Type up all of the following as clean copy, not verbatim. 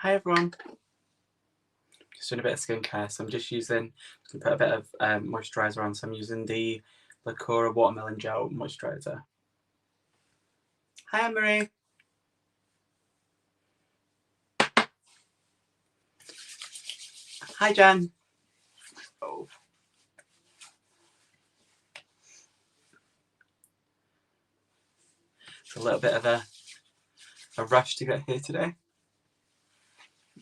Hi everyone. Just doing a bit of skincare, so I'm just using, to put a bit of moisturiser on, so I'm using the Lacura Watermelon Gel Moisturiser. Hi Anne-Marie. Hi Jen. Oh. It's a little bit of a rush to get here today.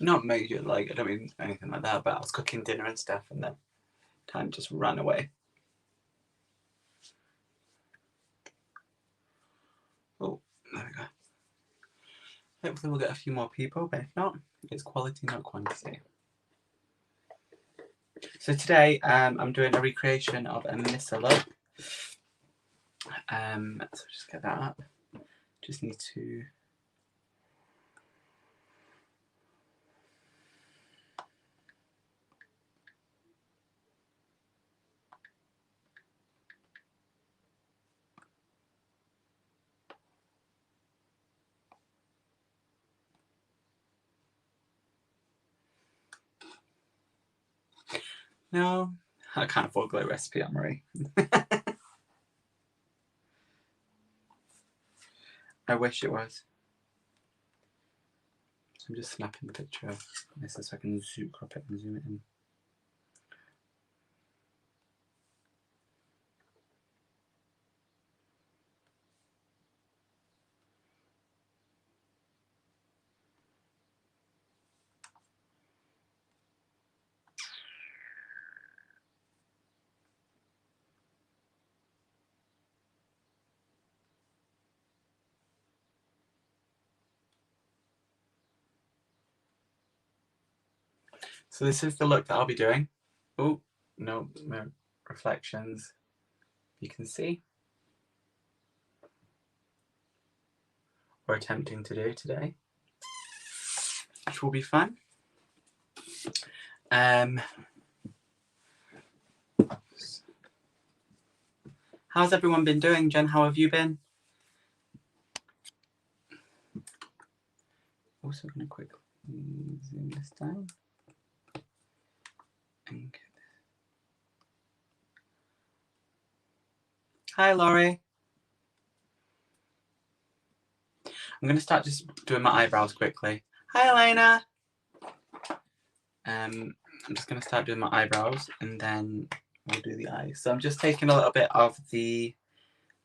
Not major, like, I don't mean anything like that, but I was cooking dinner and stuff and then time just ran away. Oh, there we go. Hopefully we'll get a few more people, but if not, it's quality, not quantity. So today I'm doing a recreation of a Missa look. So just get that up. Just need to... No, I can't afford glow recipe, Anne-Marie. I wish it was. So I'm just snapping the picture of this so I can crop it and zoom it in. So this is the look that I'll be doing. Oh, no reflections. You can see. We're attempting to do today, which will be fun. How's everyone been doing? Jen, how have you been? Also going to quickly zoom this down. And get this. Hi, Laurie. I'm going to start just doing my eyebrows quickly. Hi, Elena. I'm just going to start doing my eyebrows and then we'll do the eyes. So I'm just taking a little bit of the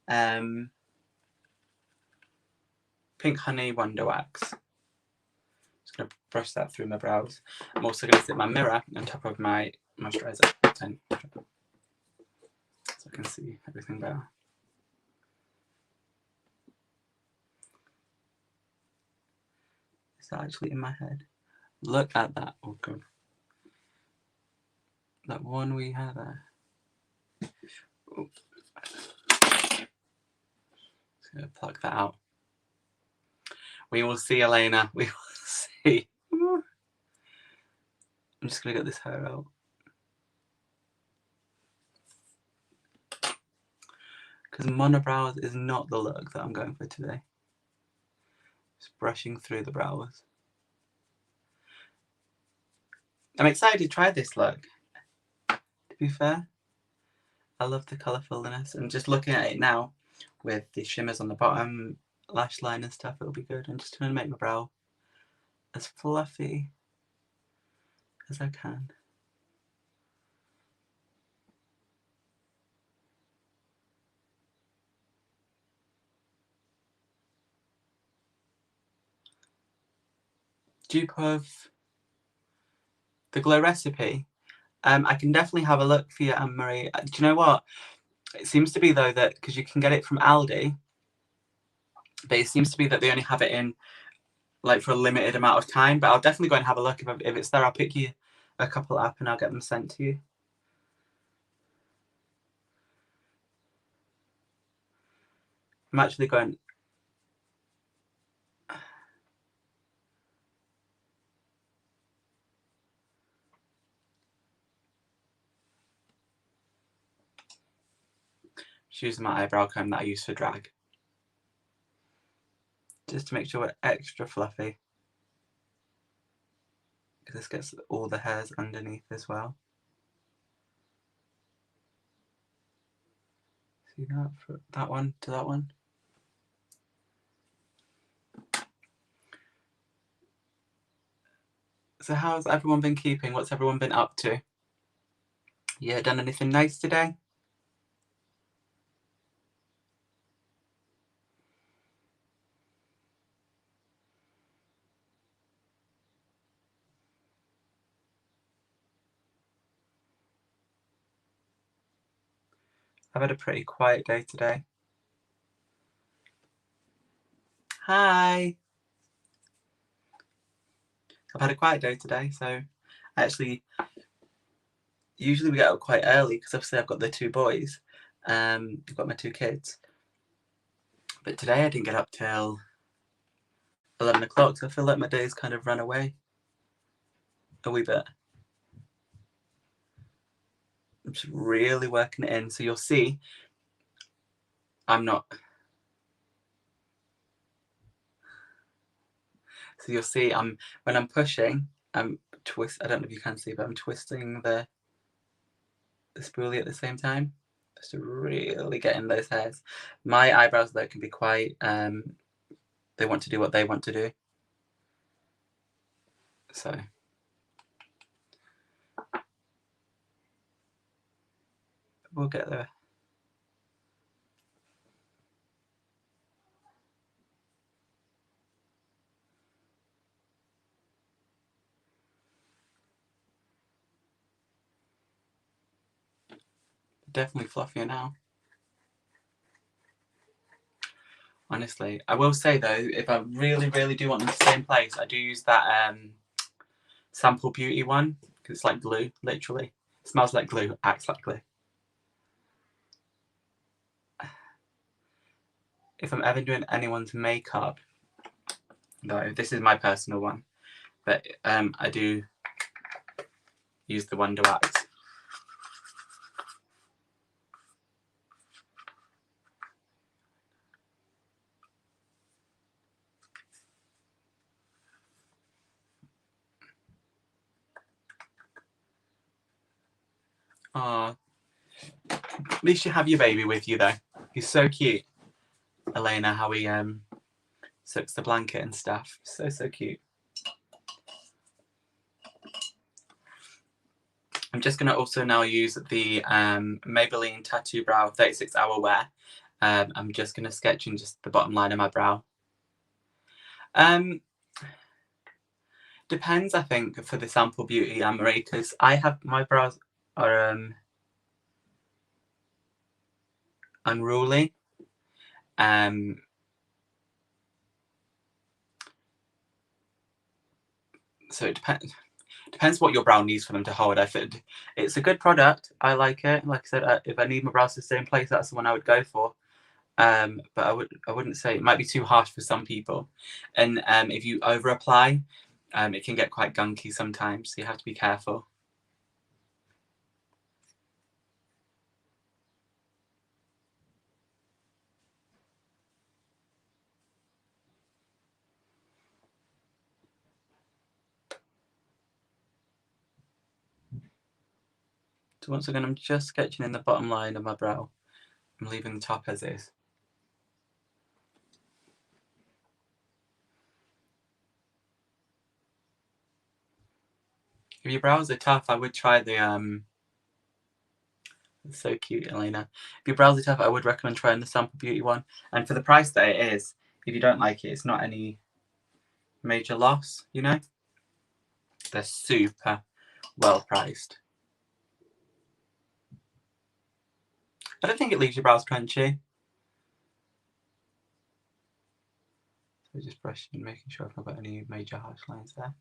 Pink Honey Wonder Wax. Just going to brush that through my brows. I'm also going to sit my mirror on top of my moisturiser so I can see everything better. Is that actually in my head? Look at that. Oh, good. That one we had there. Oh. Just going to pluck that out. We will see, Elena. We will see. I'm just going to get this hair out. Because monobrows is not the look that I'm going for today. Just brushing through the brows. I'm excited to try this look. To be fair, I love the colourfulness. And just looking at it now with the shimmers on the bottom, lash line and stuff, it'll be good. I'm just trying to make my brow as fluffy as I can. Dupe of the Glow recipe. I can definitely have a look for you, Anne-Marie. Do you know what? It seems to be though that, because you can get it from Aldi, but it seems to be that they only have it in like for a limited amount of time. But I'll definitely go and have a look. If it's there, I'll pick you a couple up and I'll get them sent to you. I'm actually going... Just using my eyebrow comb that I use for drag. Just to make sure we're extra fluffy. This gets all the hairs underneath as well. See that? From that one to that one. So how's everyone been keeping? What's everyone been up to? Yeah, done anything nice today? I've had a pretty quiet day today. Hi! I've had a quiet day today, so actually, usually we get up quite early because obviously I've got the two boys. I've got my two kids. But today I didn't get up till 11 o'clock, so I feel like my day's kind of run away a wee bit. I'm just really working it in, so you'll see I'm not. So you'll see when I'm pushing, I don't know if you can see, but I'm twisting the spoolie at the same time, just to really get in those hairs. My eyebrows though can be quite they want to do what they want to do, so we'll get there. Definitely fluffier now. Honestly, I will say though, if I really, really do want them to stay in place, I do use that Sample Beauty one because it's like glue, literally. It smells like glue, acts like glue. If I'm ever doing anyone's makeup, though, this is my personal one, but I do use the Wonder Wax. Aw, at least you have your baby with you though. He's so cute. Elena, how he sucks the blanket and stuff. So cute. I'm just going to also now use the Maybelline Tattoo Brow 36 Hour Wear. I'm just going to sketch in just the bottom line of my brow. Depends, I think, for the Sample Beauty, Anne-Marie, because my brows are unruly. So it depends what your brow needs for them to hold. I think it's a good product. I like it. Like I said, if I need my brows to stay in place, that's the one I would go for. But I wouldn't say it might be too harsh for some people. And if you over apply, it can get quite gunky sometimes. So you have to be careful. So once again, I'm just sketching in the bottom line of my brow. I'm leaving the top as is. If your brows are tough, I would try the It's so cute, Elena. If your brows are tough, I would recommend trying the Sample Beauty one. And for the price that it is, if you don't like it, it's not any major loss, you know? They're super well priced. I don't think it leaves your brows crunchy. So just brushing, making sure I've not got any major harsh lines there.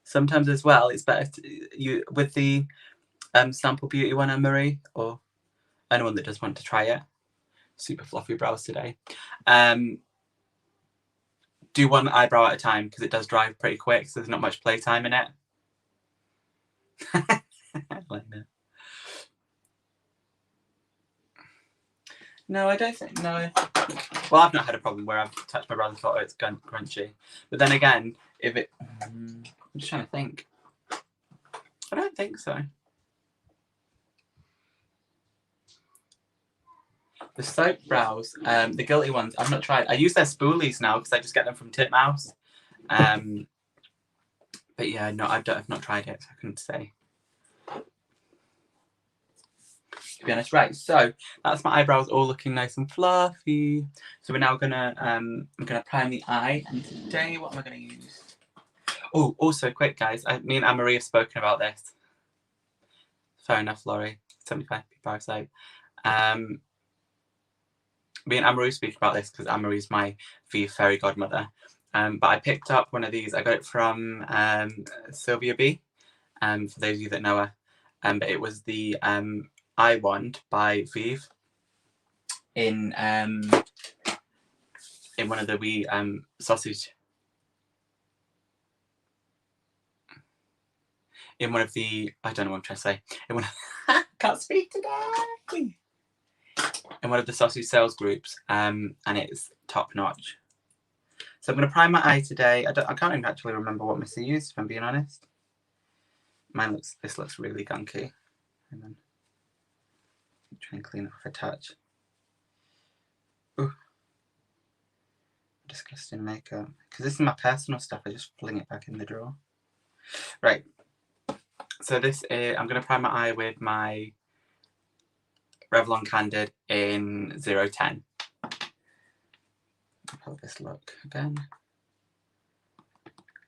Sometimes as well, it's better with the Sample Beauty one, Anne-Marie, or anyone that does want to try it. Super fluffy brows today. Do one eyebrow at a time because it does dry pretty quick, so there's not much playtime in it. No, I don't think, no. Well, I've not had a problem where I've touched my brows and thought, oh, it's crunchy. But then again, if it... I'm just trying to think. I don't think so. The soap brows, the Guilty ones, I've not tried. I use their spoolies now because I just get them from Titmouse. But yeah, no, I've not tried it, so I couldn't say. To be honest, right, so that's my eyebrows all looking nice and fluffy. So we're now gonna I'm gonna prime the eye, and today what am I gonna use? Oh, also quick guys, me and Anne-Marie have spoken about this. Fair enough, Laurie. 75p bar soap. Me and Anne-Marie speak about this because Anne-Marie's my fairy godmother. But I picked up one of these. I got it from Sylvia B. For those of you that know her. But it was the eye wand by Vive in one of the wee sausage. In one of the, I don't know what I'm trying to say. In one of, can't speak today. In one of the sausage sales groups, and it's top notch. So I'm going to prime my eye today. I can't even actually remember what Missy used, if I'm being honest. This looks really gunky. And then try and clean it off a touch. Ooh. Disgusting makeup. Because this is my personal stuff, I just fling it back in the drawer. Right. So this is, I'm going to prime my eye with my Revlon Candid in 010. How this look again.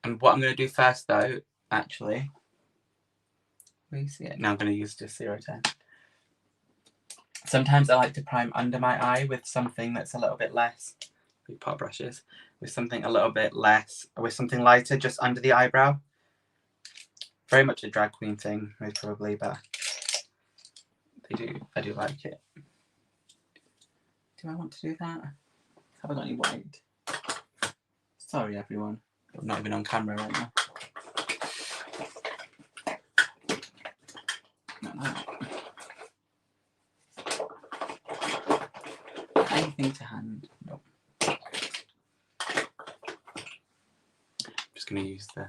And what I'm going to do first though, actually, where you see it? Now I'm going to use just 010. Sometimes I like to prime under my eye with something that's a little bit less, big pot brushes, with something a little bit less, with something lighter just under the eyebrow. Very much a drag queen thing, most probably, but I do like it. Do I want to do that? Have I got any white? Sorry everyone, I'm not even on camera right now. Not that. Anything to hand? Nope. I'm just going to use the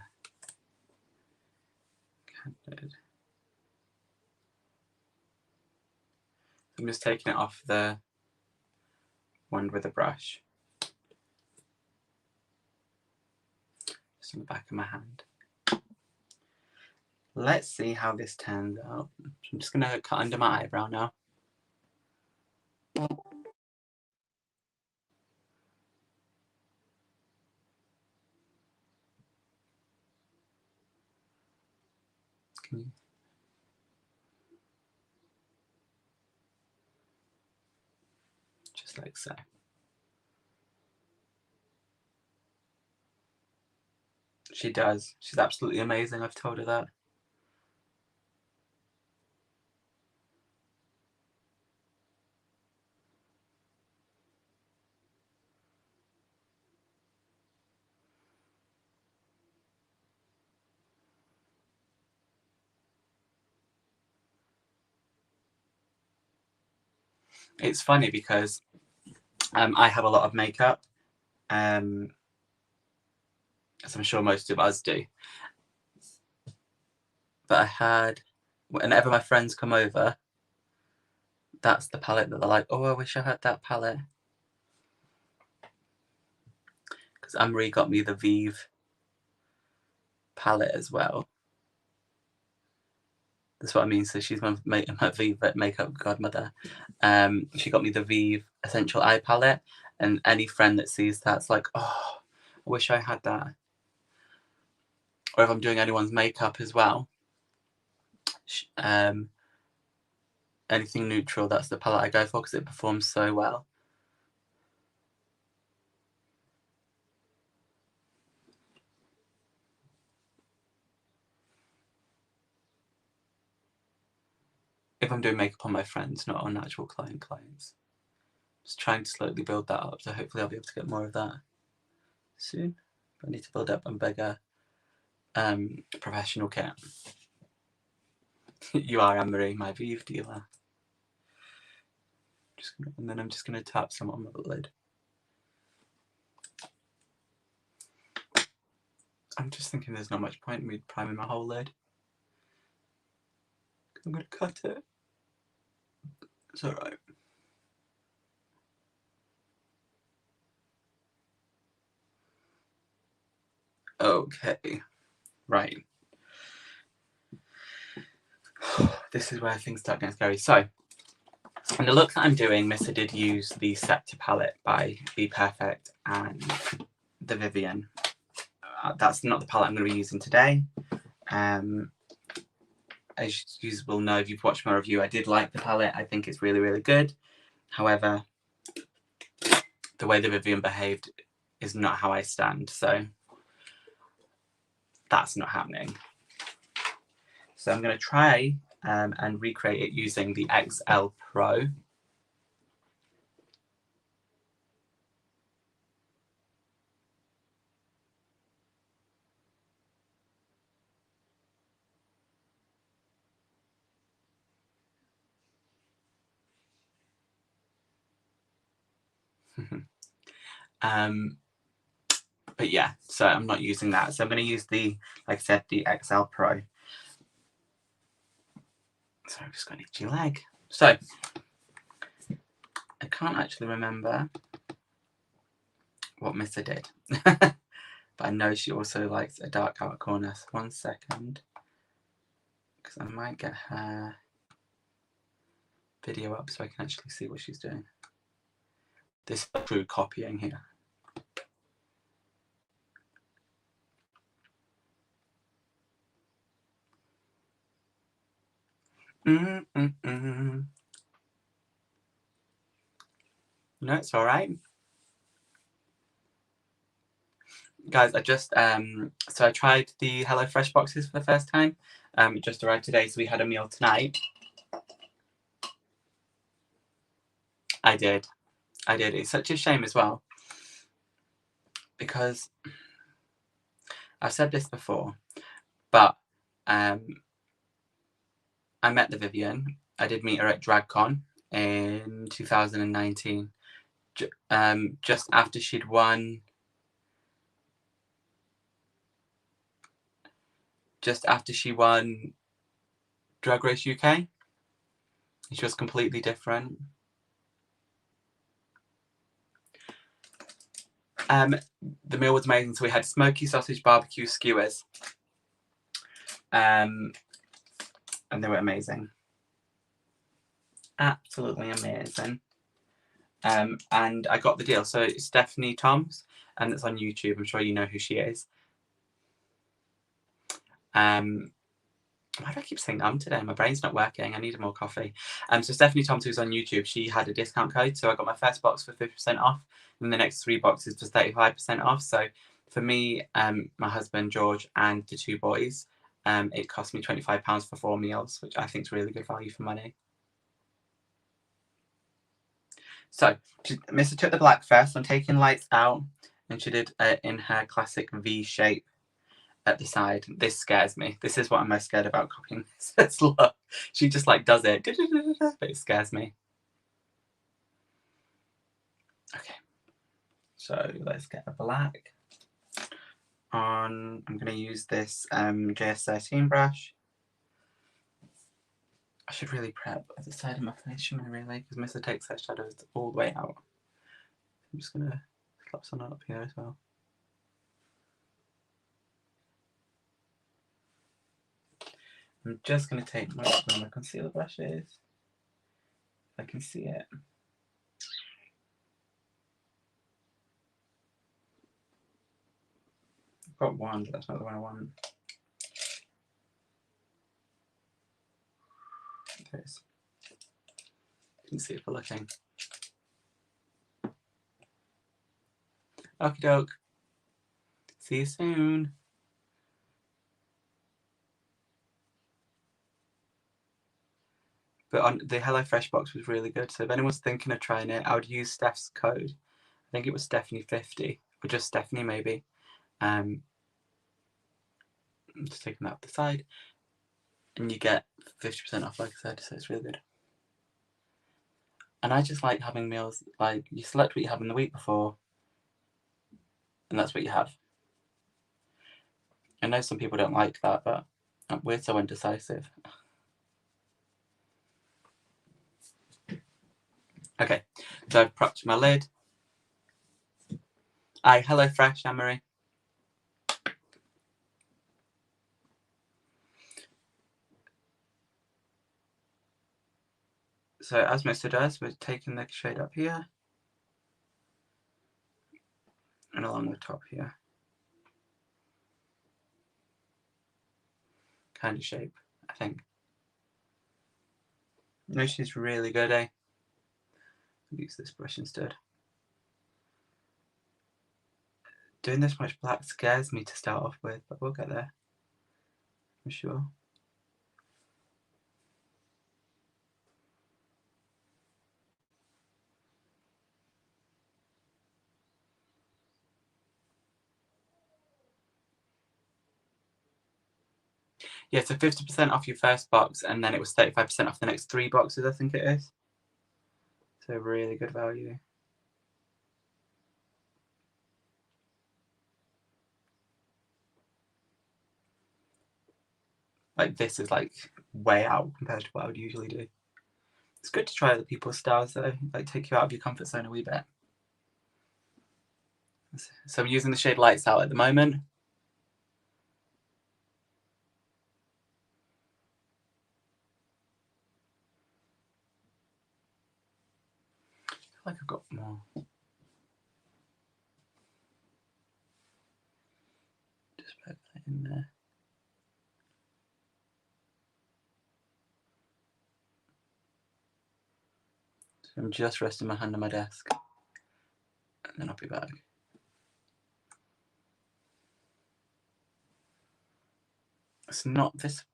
Candid. I'm just taking it off the one with a brush. Just on the back of my hand. Let's see how this turns out. I'm just going to cut under my eyebrow now. Just like so. She does. She's absolutely amazing. I've told her that. It's funny because I have a lot of makeup, as I'm sure most of us do. But I had, whenever my friends come over, that's the palette that they're like, oh, I wish I had that palette. Because Anne-Marie got me the Vive palette as well. That's what I mean. So she's my Vive makeup godmother. She got me the Vive Essential Eye Palette. And any friend that sees that's like, oh, I wish I had that. Or if I'm doing anyone's makeup as well, anything neutral, that's the palette I go for because it performs so well. If I'm doing makeup on my friends, not on actual clients. Just trying to slowly build that up, so hopefully I'll be able to get more of that soon. I need to build up a bigger professional kit. You are Anne-Marie, my Vive dealer. and then I'm just going to tap some on the lid. I'm just thinking there's not much point in me priming my whole lid. I'm going to cut it. It's alright. Okay, right. This is where things start getting scary. So, in the look that I'm doing, Missa did use the Scepter palette by Be Perfect and the Vivian. That's not the palette I'm going to be using today. As you will know if you've watched my review, I did like the palette. I think it's really, really good. However, the way the Vivian behaved is not how I stand, so that's not happening. So I'm going to try and recreate it using the XL Pro. But yeah, so I'm not using that. So I'm going to use the, like I said, the XL Pro. So I'm just going to itch your leg. So I can't actually remember what Missa did. But I know she also likes a dark outer corner. So 1 second. Because I might get her video up so I can actually see what she's doing. This is true copying here. No, it's all right. Guys, I just, so I tried the HelloFresh boxes for the first time. It just arrived today, so we had a meal tonight. I did. It's such a shame as well. Because I've said this before, but I met the Vivian. I did meet her at DragCon in 2019. Just after she'd won... Just after she won Drag Race UK. She was completely different. The meal was amazing. So we had smoky sausage barbecue skewers. And they were amazing. Absolutely amazing. And I got the deal. So it's Stephanie Toms, and it's on YouTube. I'm sure you know who she is. Why do I keep saying today? My brain's not working. I need more coffee. So Stephanie Toms, who's on YouTube, she had a discount code. So I got my first box for 50% off, and the next 3 boxes for 35% off. So for me, my husband, George, and the 2 boys, it cost me £25 for 4 meals, which I think is really good value for money. So Missa took the black first. I'm taking lights out, and she did it in her classic V shape at the side. This scares me. This is what I'm most scared about copying this. Look, she just like does it, but it scares me. Okay, so let's get a black on. I'm going to use this JS13 brush. I should really prep at the side of my face, shouldn't I really? Because Missa takes her shadows all the way out. I'm just going to slap some up here as well. I'm just going to take one of my concealer brushes, if I can see it. I've got one, but that's not the one I want. There it is. You can see if we're looking. Okie doke. See you soon. But on the HelloFresh box was really good. So if anyone's thinking of trying it, I would use Steph's code. I think it was Stephanie50, or just Stephanie maybe. I'm just taking that off the side. And you get 50% off, like I said, so it's really good. And I just like having meals, like, you select what you have in the week before, and that's what you have. I know some people don't like that, but we're so indecisive. Okay, so I've propped my lid. Hello Fresh, Anne-Marie. So as Mr. does, we're taking the shade up here and along the top here. Kind of shape, I think. No, she's really good, eh? I'll use this brush instead. Doing this much black scares me to start off with, but we'll get there, I'm sure. Yeah, so 50% off your first box, and then it was 35% off the next 3 boxes, I think it is. So really good value. Like, this is like way out compared to what I would usually do. It's good to try other people's styles though, like take you out of your comfort zone a wee bit. So I'm using the shade Lights Out at the moment. I feel like I've got more. Just put that in there. So I'm just resting my hand on my desk, and then I'll be back. It's not, this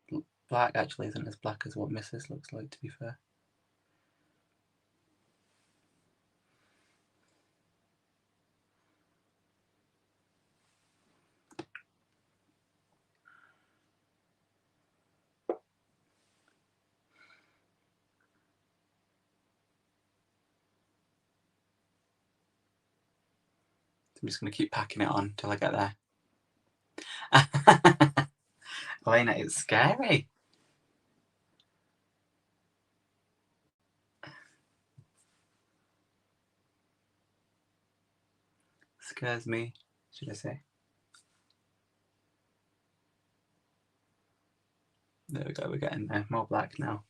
black actually isn't as black as what Mrs. looks like, to be fair. I'm just going to keep packing it on until I get there. Elena, it's scary. Scares me, should I say. There we go, we're getting there. More black now.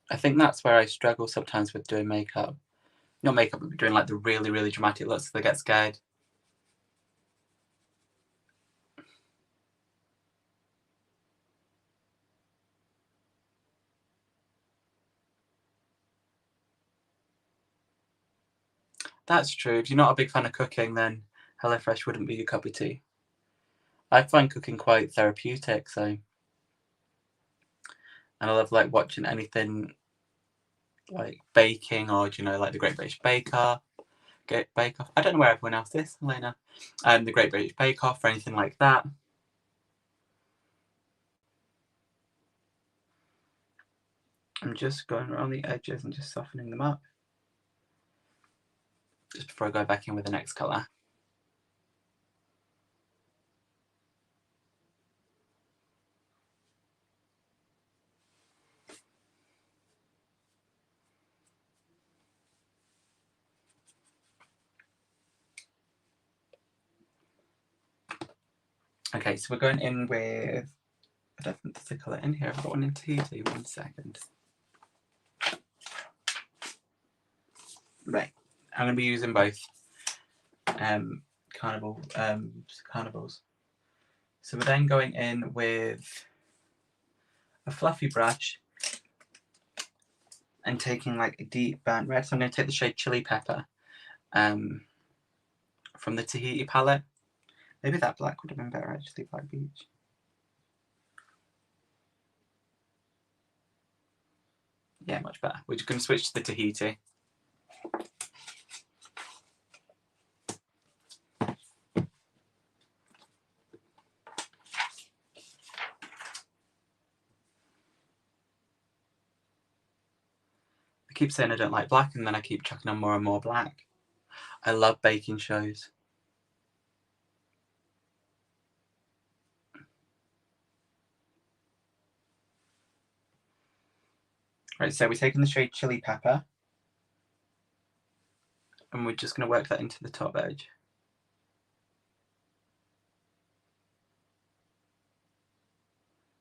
I think that's where I struggle sometimes with doing makeup. Not makeup, but doing like the really, really dramatic looks, they get scared. That's true. If you're not a big fan of cooking, then HelloFresh wouldn't be your cup of tea. I find cooking quite therapeutic, so. And I love like watching anything like baking, or do you know, like the Great British Bake Off. I don't know where everyone else is, Elena. The Great British Bake Off or anything like that. I'm just going around the edges and just softening them up. Just before I go back in with the next colour. Okay, so we're going in with, I don't think there's a colour in here. I've got one in Tahiti. 1 second. Right, I'm going to be using both carnivals. So we're then going in with a fluffy brush and taking like a deep burnt red. So I'm going to take the shade Chili Pepper from the Tahiti palette. Maybe that black would have been better actually, Black Beach. Yeah, much better. We're just going to switch to the Tahiti. keep saying I don't like black, and then I keep chucking on more and more black. I love baking shows. Right, so we're taking the shade Chili Pepper, and we're just going to work that into the top edge.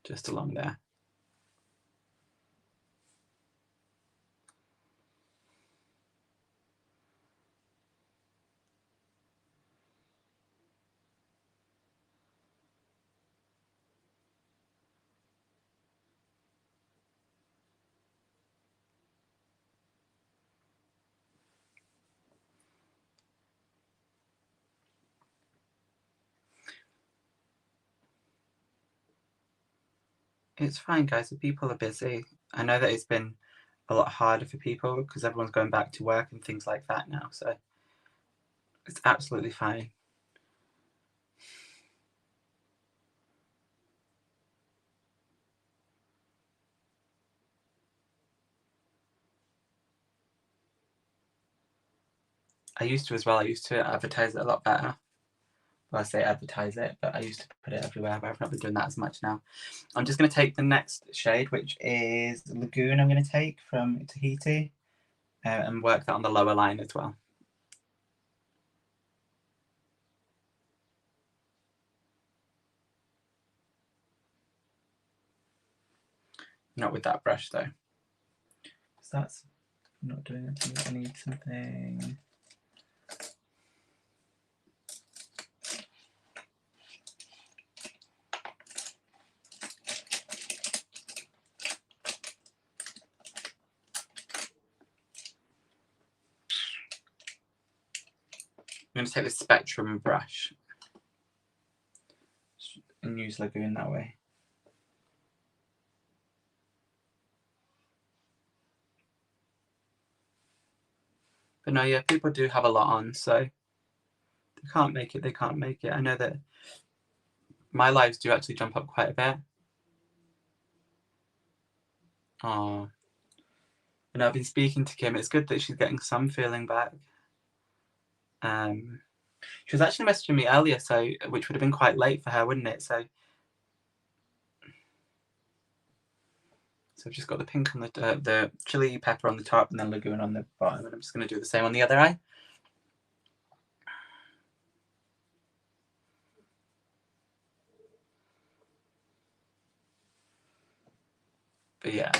Just along there. It's fine, guys, the people are busy. I know that it's been a lot harder for people because everyone's going back to work and things like that now, so it's absolutely fine. I used to as well. I used to advertise it a lot better. Well, I say advertise it, but I used to put it everywhere, but I've not been doing that as much now. I'm just going to take the next shade, which is Lagoon. I'm going to take from Tahiti and work that on the lower line as well. Not with that brush though. So that's not doing it to me. I need something. I'm going to take the Spectrum brush and use Lagoon that way. But no, yeah, people do have a lot on, so they can't make it, they can't make it. I know that my lives do actually jump up quite a bit. Oh. And I've been speaking to Kim. It's good that she's getting some feeling back. She was actually messaging me earlier, so which would have been quite late for her, wouldn't it? So I've just got the pink on the chili pepper on the top, and then Lagoon on the bottom, and I'm just going to do the same on the other eye. But yeah.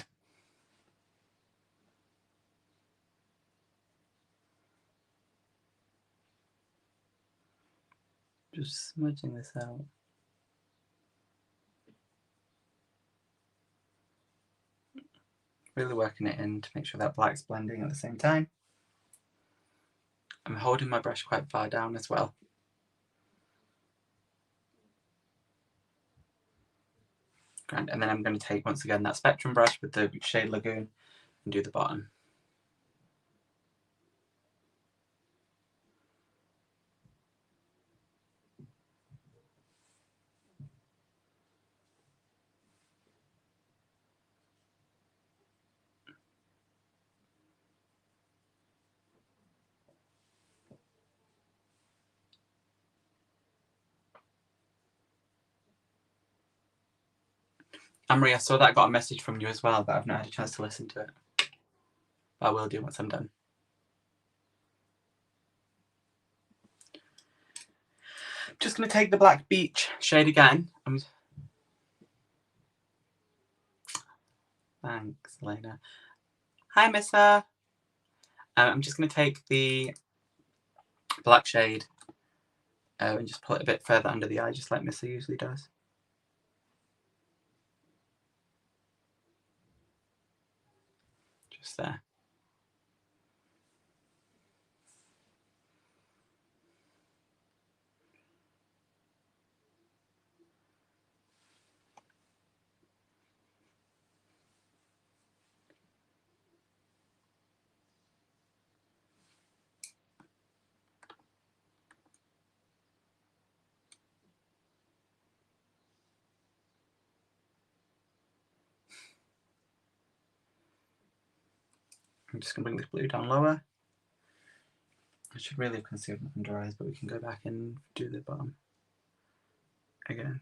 Just smudging this out. Really working it in to make sure that black's blending at the same time. I'm holding my brush quite far down as well. Grand. And then I'm going to take, once again, that Spectrum brush with the shade Lagoon and do the bottom. Anne-Marie, I saw that I got a message from you as well, but I've not had a chance to listen to it. But I will do once I'm done. Just going to take the Black Beach shade again. Thanks, Elena. Hi, Missa. I'm just going to take the black shade and just pull it a bit further under the eye, just like Missa usually does. Just there. just going to bring this blue down lower. I should really have concealed my under eyes, but we can go back and do the bottom again.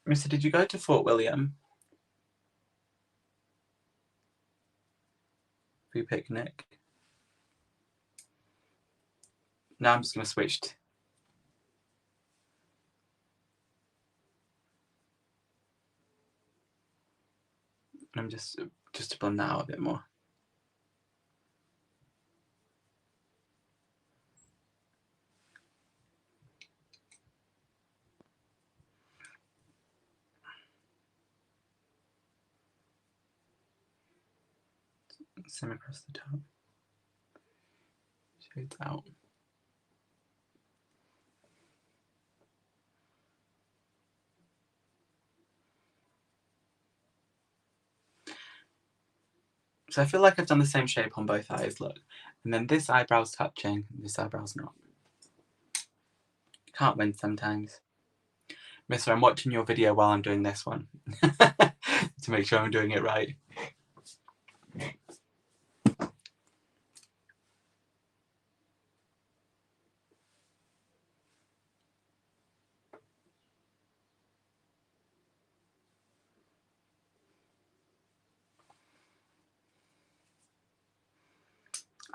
Mister, did you go to Fort William for your picnic? Now I'm just going to switch to... I'm just to blend that out a bit more. Same across the top. Shades out. So I feel like I've done the same shape on both eyes, look. And then this eyebrow's touching, and this eyebrow's not. Can't win sometimes. Mister, I'm watching your video while I'm doing this one. To make sure I'm doing it right.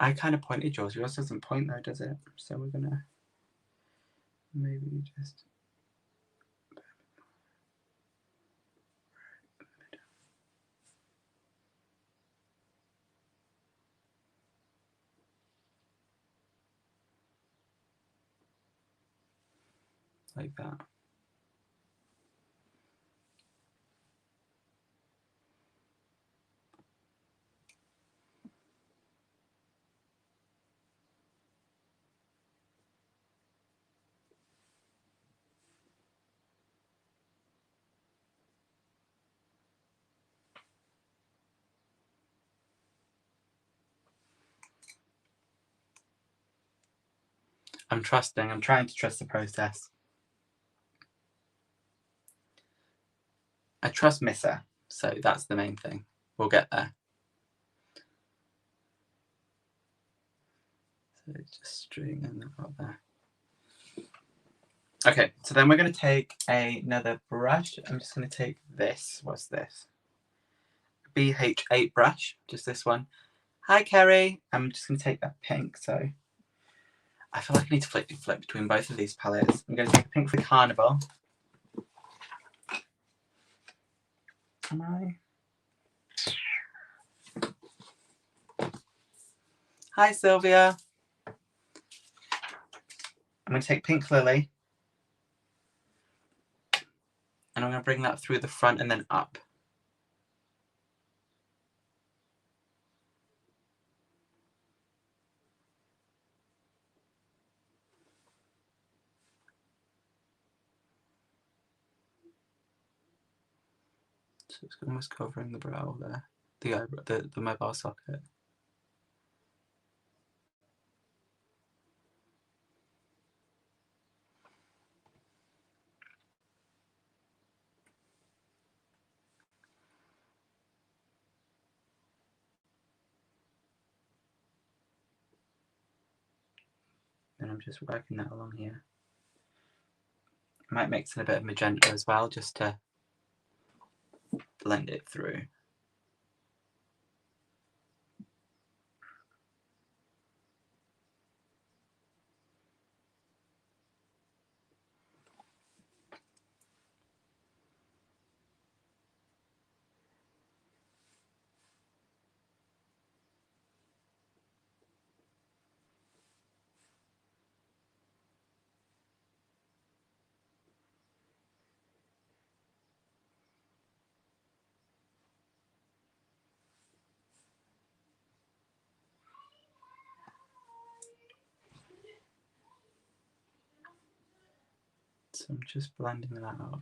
I kind of pointed yours. Yours doesn't point though, does it? So we're gonna maybe just... like that. I'm trying to trust the process. I trust Missa, so that's the main thing. We'll get there. So just string and that out there. Okay, so then we're going to take another brush. I'm just going to take this. What's this? BH8 brush, just this one. Hi, Kerry. I'm just going to take that pink. So I feel like I need to flip between both of these palettes. I'm going to take a pink for Carnival. Am I? Hi, Sylvia. I'm going to take Pink Lily. And I'm going to bring that through the front and then up. So it's almost covering the brow there. The eyebrow, the mobile socket. Then I'm just working that along here. I might mix in a bit of magenta as well, just to blend it through. So I'm just blending that out.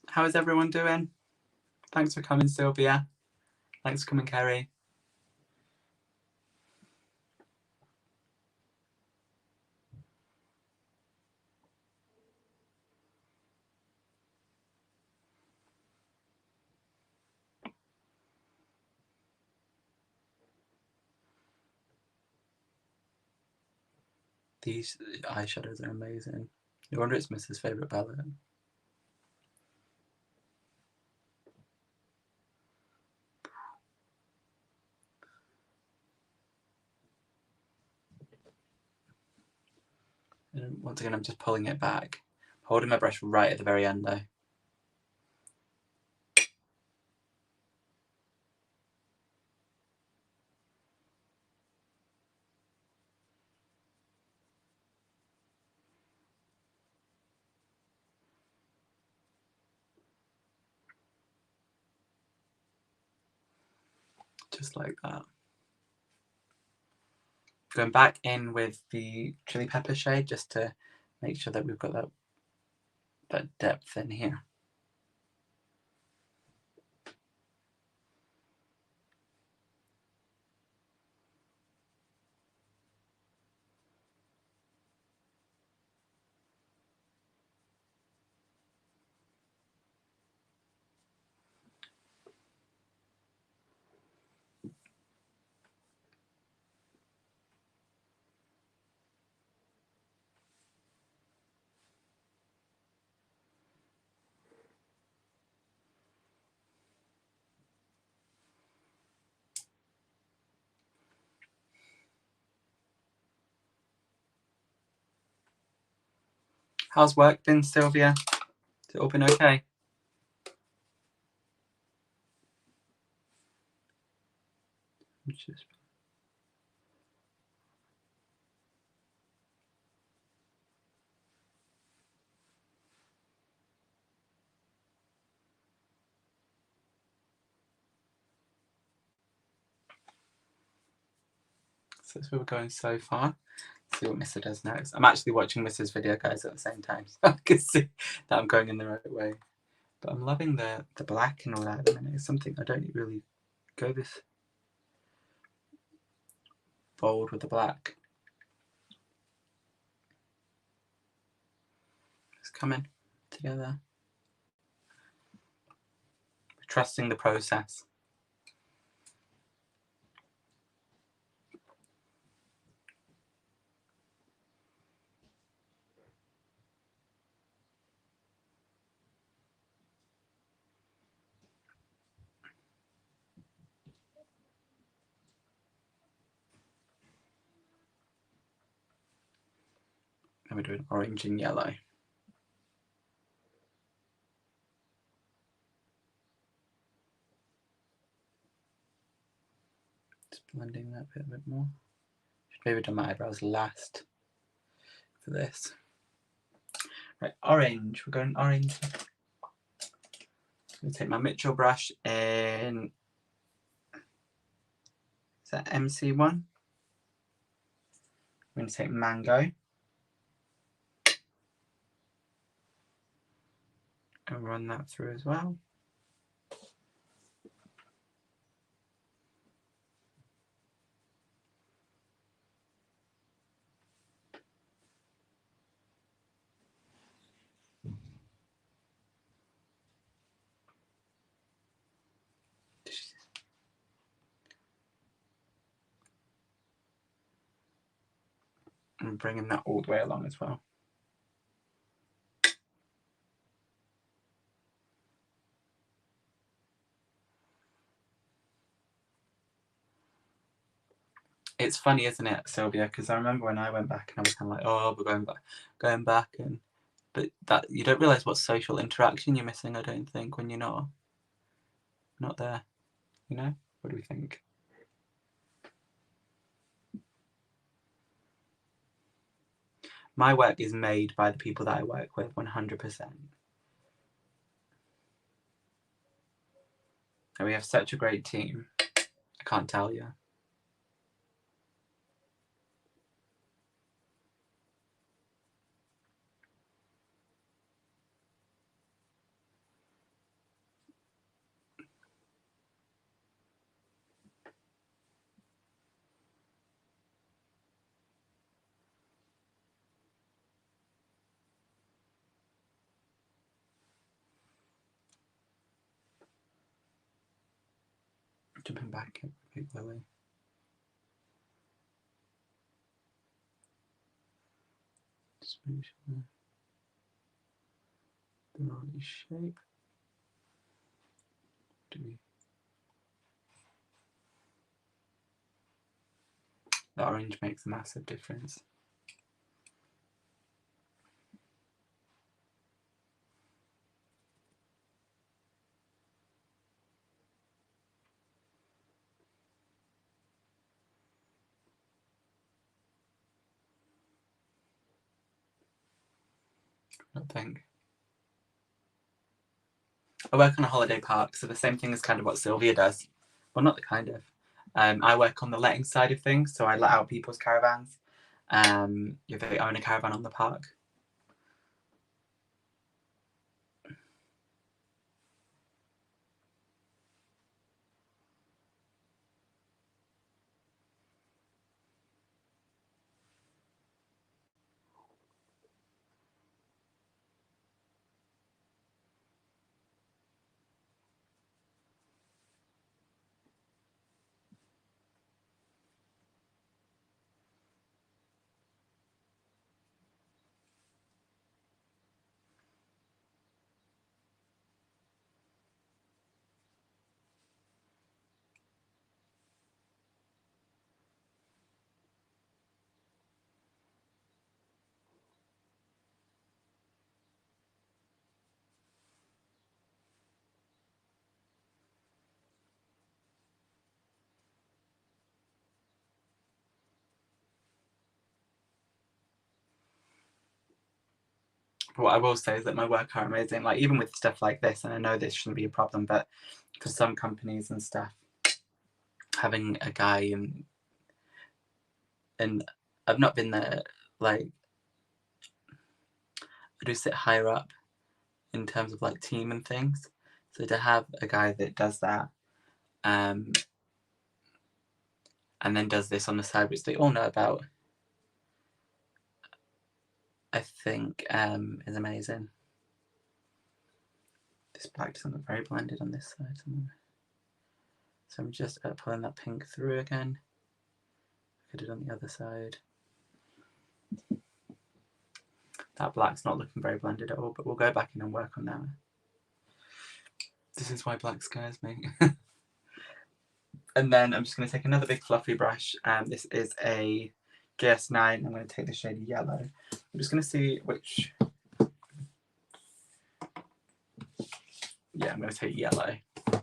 How is everyone doing? Thanks for coming, Sylvia. Thanks for coming, Kerry. These eyeshadows are amazing. No wonder it's Mrs. favourite palette. And once again, I'm just pulling it back. Holding my brush right at the very end though. Just like that. Going back in with the chili pepper shade just to make sure that we've got that depth in here. How's work been, Sylvia? Has it all been okay? So that's where we're going so far. Let's see what Mr. does next. I'm actually watching Mrs. video, guys, at the same time, so I can see that I'm going in the right way. But I'm loving the black and all that at the minute. It's something I don't really go this bold with the black. It's coming together. Trusting the process. And we're doing orange and yellow. Just blending that bit a bit more. Should maybe do my eyebrows last for this. Right, orange. We're going orange. I'm going to take my Mitchell brush in. Is that MC1? I'm going to take Mango. And run that through as well. And bringing that all the way along as well. It's funny, isn't it, Sylvia? Because I remember when I went back and I was kind of like, oh, we're going back, and but that you don't realise what social interaction you're missing. I don't think when you're not there. You know, what do we think? My work is made by the people that I work with, 100%. And we have such a great team. I can't tell you. Jumping back in Big Lily. Just make sure the right shape. The orange makes a massive difference. I think. I work on a holiday park, so the same thing as kind of what Sylvia does. Well, not the kind of. I work on the letting side of things, so I let out people's caravans. If they own a caravan on the park. But what I will say is that my work are amazing. Like even with stuff like this, and I know this shouldn't be a problem, but for some companies and stuff, having a guy and I've not been there, like I do sit higher up in terms of like team and things. So to have a guy that does that, and then does this on the side, which they all know about, I think is amazing. This black doesn't look very blended on this side. So I'm just pulling that pink through again. I did on the other side. That black's not looking very blended at all, but we'll go back in and work on that. This is why black scares me. And then I'm just going to take another big fluffy brush. This is a GS9. I'm going to take the shade yellow. I'm just going to see which... Yeah, I'm going to take yellow. I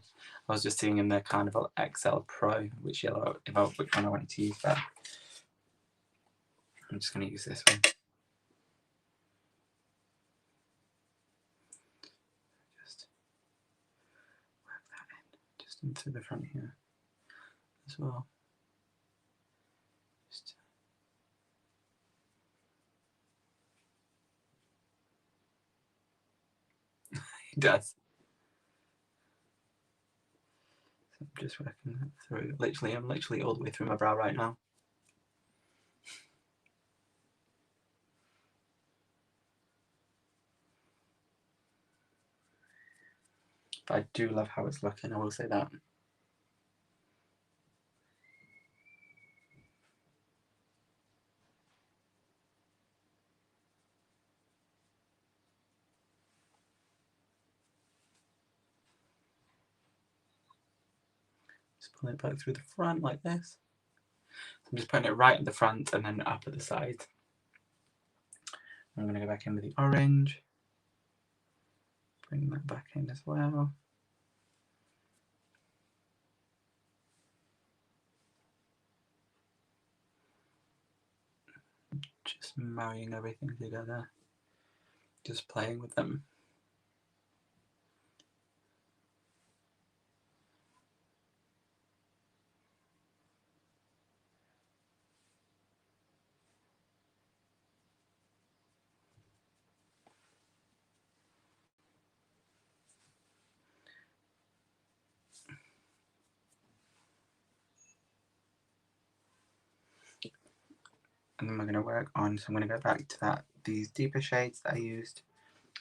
was just seeing in the Carnival XL Pro which yellow, which one I wanted to use, but I'm just going to use this one. Just work that in, just into the front here as well. Just it does. So I'm just working that through. I'm literally all the way through my brow right now. But I do love how it's looking, I will say that. Just pulling it back through the front like this. So I'm just putting it right at the front and then up at the side. I'm going to go back in with the orange. Bring that back in as well. Just marrying everything together. Just playing with them. And then we're going to work on, so I'm going to go back to these deeper shades that I used.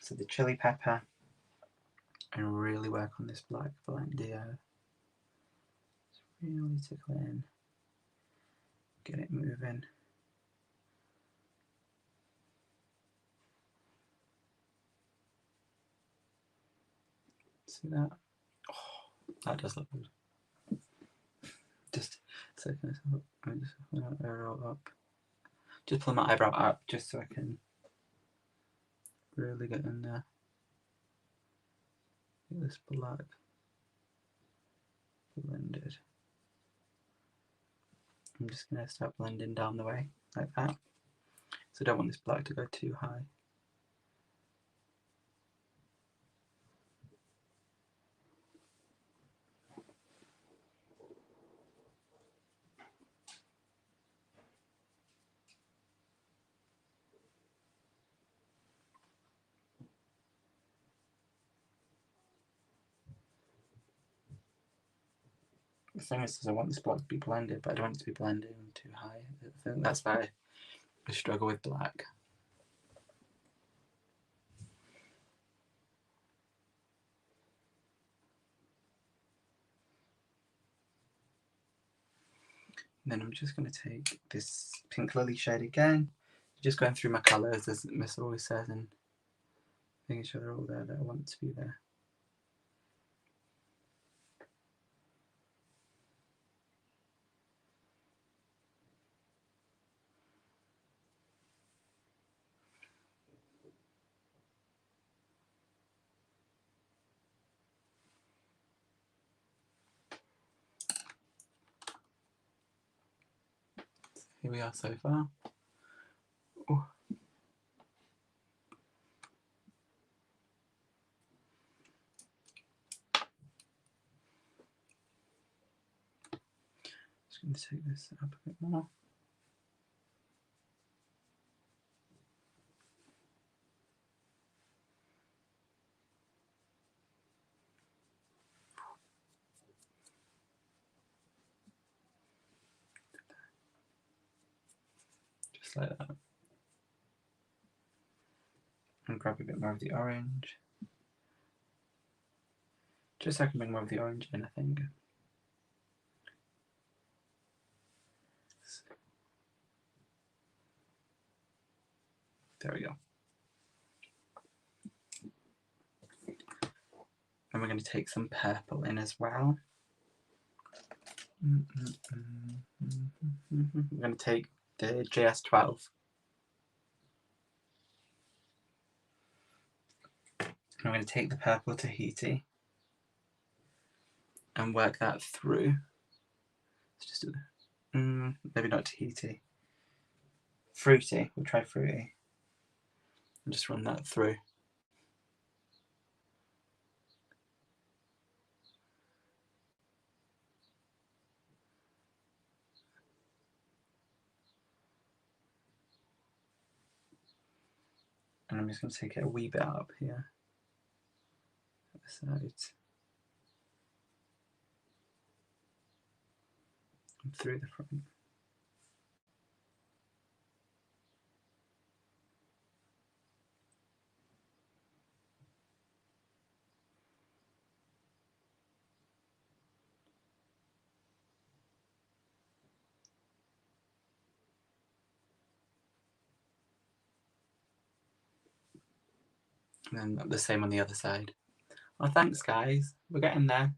So the chili pepper, and really work on this black blend here. Just really tickle it in, get it moving. See that? Oh, that does look good. Just a second. I just put my eyebrow up. Just pull my eyebrow up just so I can really get in there. Get this black blended. I'm just going to start blending down the way like that. So I don't want this black to go too high. The thing is, I want this black to be blended, but I don't want it to be blended too high. I think that's why I struggle with black. And then I'm just going to take this pink lily shade again, just going through my colours as Miss always says, and making sure they're all there that I want to be there. Here we are so far. Oh. Just going to take this up a bit more. Just like that. And grab a bit more of the orange. Just so I can bring more of the orange in, I think. There we go. And we're going to take some purple in as well. We're going to take the JS12. And I'm going to take the purple Tahiti and work that through. Let's just do maybe not Tahiti. Fruity. We'll try fruity. And just run that through. And I'm just going to take it a wee bit up here at the sides and through the front. And then the same on the other side. Oh, thanks, guys. We're getting there.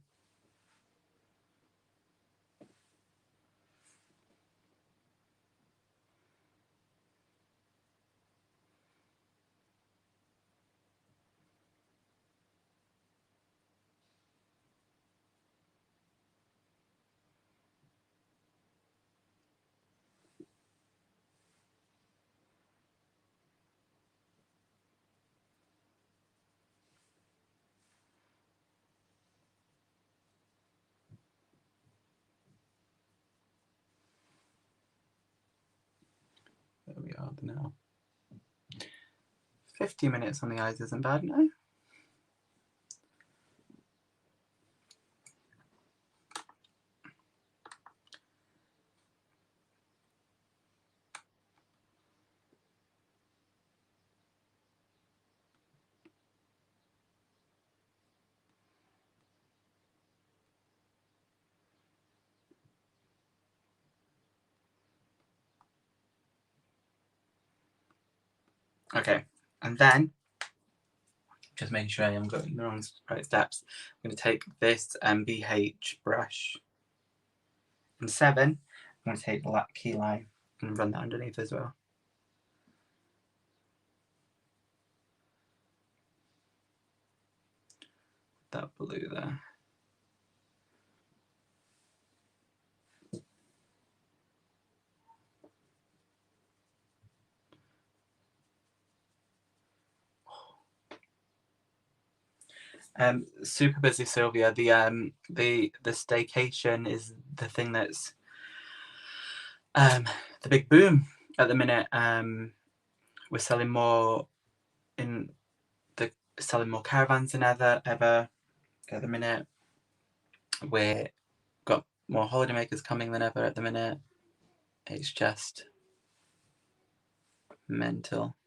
There we are now. 50 minutes on the eyes isn't bad, no? Okay, and then Just making sure I am going the right steps. I'm going to take this BH brush. And 7, I'm going to take the key line and run that underneath as well. That blue there. Super busy, Sylvia. The staycation is the thing that's the big boom at the minute. We're selling more selling more caravans than ever at the minute. We've got more holidaymakers coming than ever at the minute. It's just mental.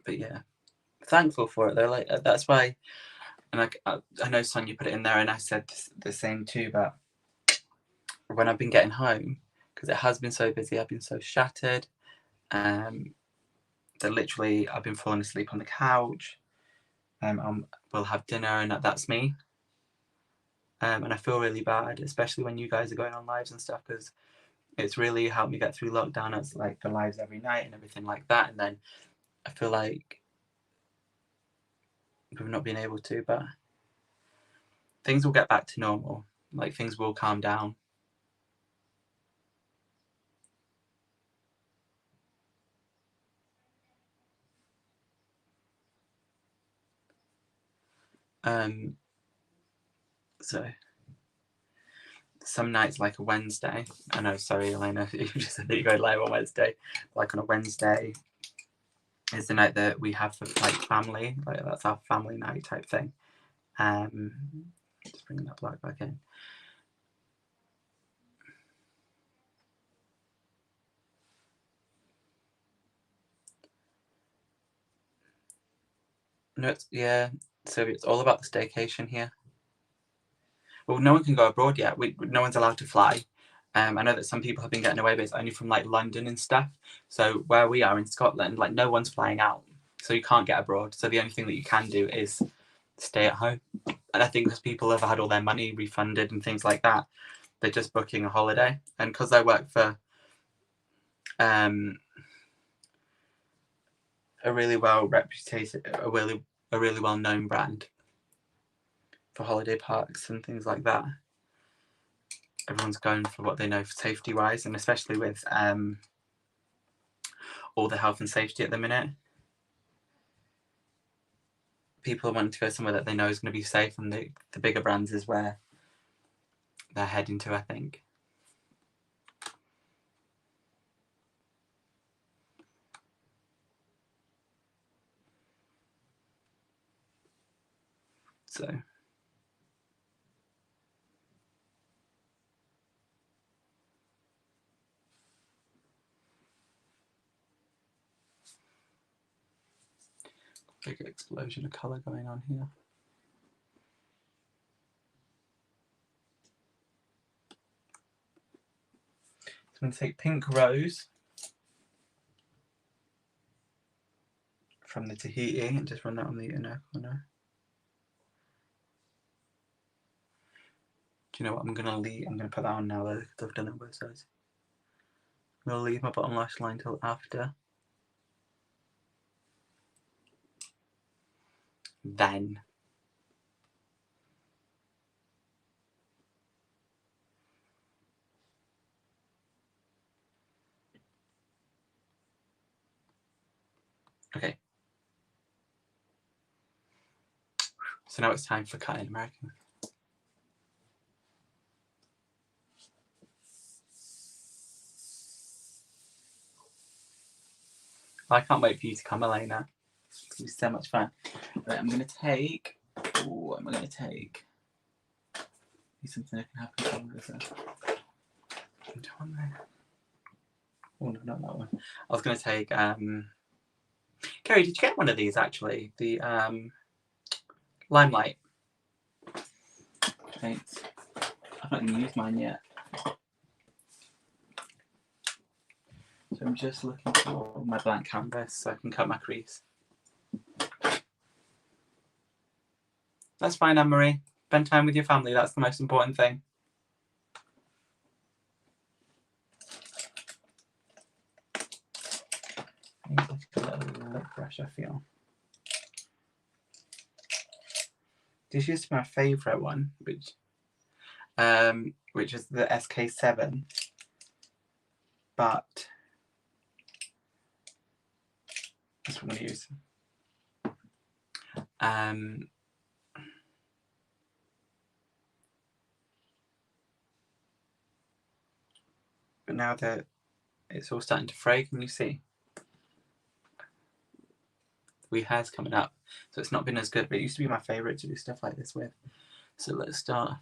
But yeah, thankful for it though. Like that's why, and I know Sonia put it in there, and I said the same too. But when I've been getting home, because it has been so busy, I've been so shattered. That literally I've been falling asleep on the couch. We'll have dinner, and that's me. And I feel really bad, especially when you guys are going on lives and stuff, because it's really helped me get through lockdown. It's like the lives every night and everything like that. And then I feel like we've not been able to, but things will get back to normal. Like things will calm down. So some nights, like a Wednesday. I know, sorry, Elena, you just said that you're going live on Wednesday. Like on a Wednesday is the night that we have for like family. Like that's our family night type thing. Just bringing that black back in. No, so it's all about the staycation here. Well, no one can go abroad yet. No one's allowed to fly. I know that some people have been getting away, but it's only from like London and stuff. So where we are in Scotland, like no one's flying out, so you can't get abroad. So the only thing that you can do is stay at home. And I think because people have had all their money refunded and things like that, they're just booking a holiday. And because I work for a really well known brand for holiday parks and things like that, everyone's going for what they know for safety wise, and especially with all the health and safety at the minute, people want to go somewhere that they know is going to be safe, and the bigger brands is where they're heading to, I think. So big explosion of colour going on here. So I'm going to take Pink Rose from the Tahiti and just run that on the inner corner. Do you know what I'm going to leave? I'm going to put that on now though, because I've done it on both sides. I'm going to leave my bottom lash line till after. Then okay. So now it's time for cutting American. I can't wait for you to come, Elena. It's going to be so much fun. Right, I'm going to take... Oh, what am I going to take? be something I can have control over. Oh no, not that one. I was going to take... Kerry, did you get one of these actually? The Limelight. Thanks. I've not even used mine yet. So I'm just looking for my blank canvas so I can cut my crease. That's fine, Anne-Marie. Spend time with your family, that's the most important thing. I need to get a little lip brush, I feel. This used to be my favourite one, which is the SK7. But that's what I'm going to use. But now that it's all starting to fray, can you see? The wee hair's coming up, so it's not been as good, but it used to be my favourite to do stuff like this with. So let's start.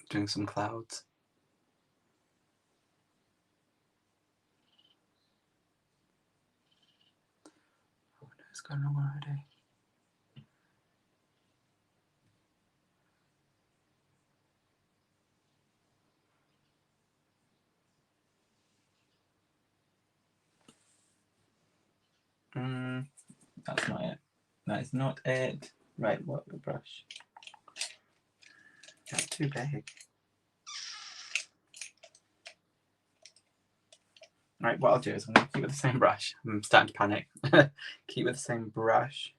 Doing some clouds. Oh no, it's gone wrong already. That's not it. That is not it. Right, what the brush? That's too big. Right, what I'll do is I'm going to keep with the same brush. I'm starting to panic. Keep with the same brush,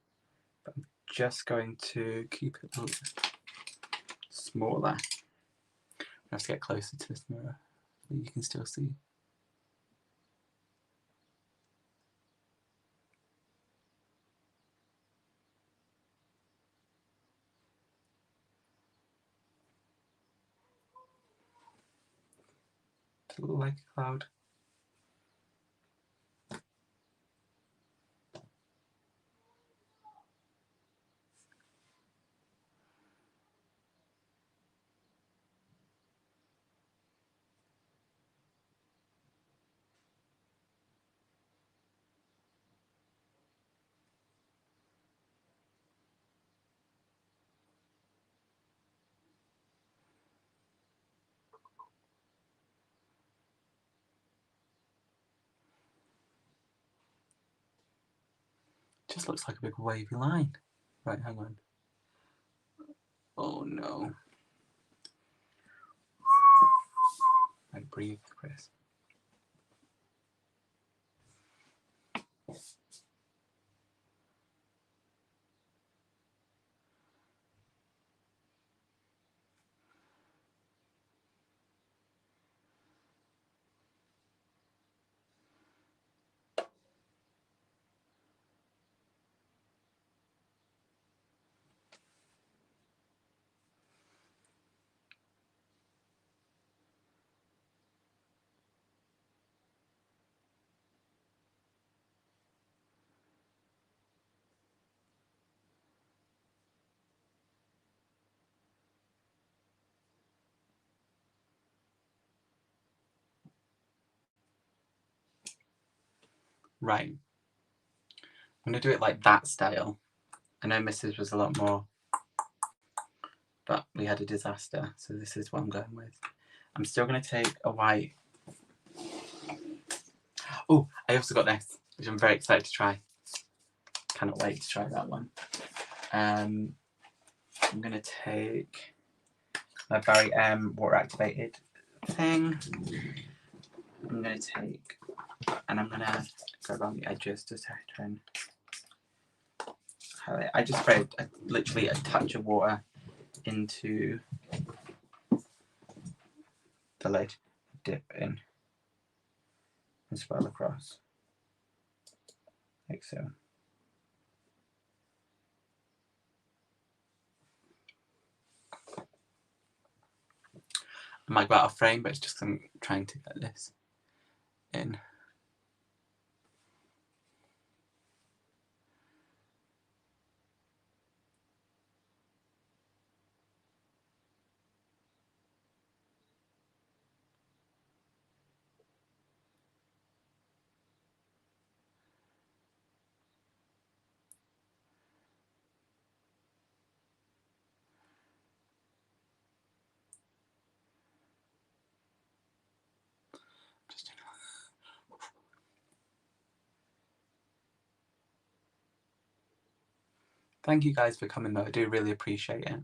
but I'm just going to keep it a little smaller. I have to get closer to this mirror so you can still see. It's a little like a cloud. Just looks like a big wavy line. Right, hang on. Oh no. Right, breathe, Chris. Right. I'm going to do it like that style. I know Mrs. was a lot more, but we had a disaster, so this is what I'm going with. I'm still going to take a white. Oh, I also got this, which I'm very excited to try. Cannot wait to try that one. I'm going to take my Barry M water activated thing. I'm going to take, and I'm going to go around the edges to try and highlight. I just sprayed literally a touch of water into the lid, dip in, and swirl across, like so. I might go out of frame, but it's just 'cause I'm trying to get this in. Thank you guys for coming though, I do really appreciate it.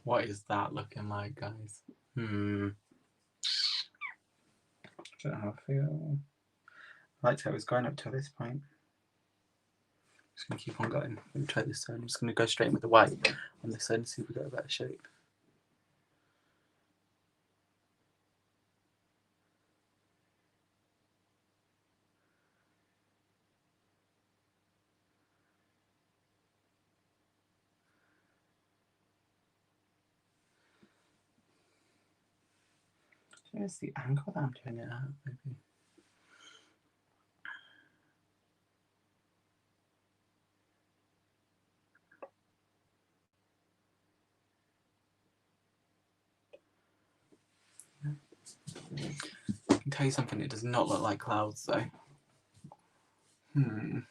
What is that looking like, guys? I don't know how I feel. I liked how it was going up to this point. Just gonna keep on going. Let me try this side. I'm just gonna go straight in with the white on this side and see if we get a better shape. I think it's the angle that I'm doing it at, maybe. I can tell you something, it does not look like clouds though. I'm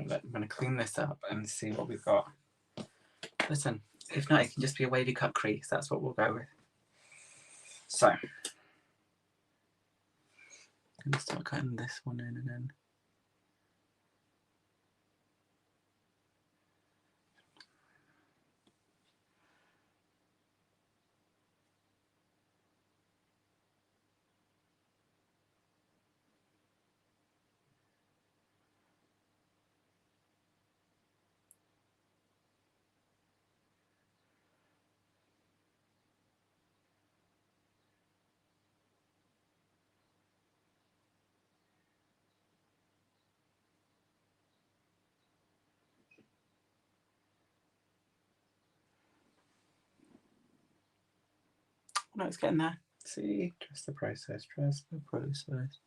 going to clean this up and see what we've got. Listen, if not, it can just be a wavy cut crease. That's what we'll go with. So, I'm going to start cutting this one in and then. No, it's getting there. See, trust the process, trust the process.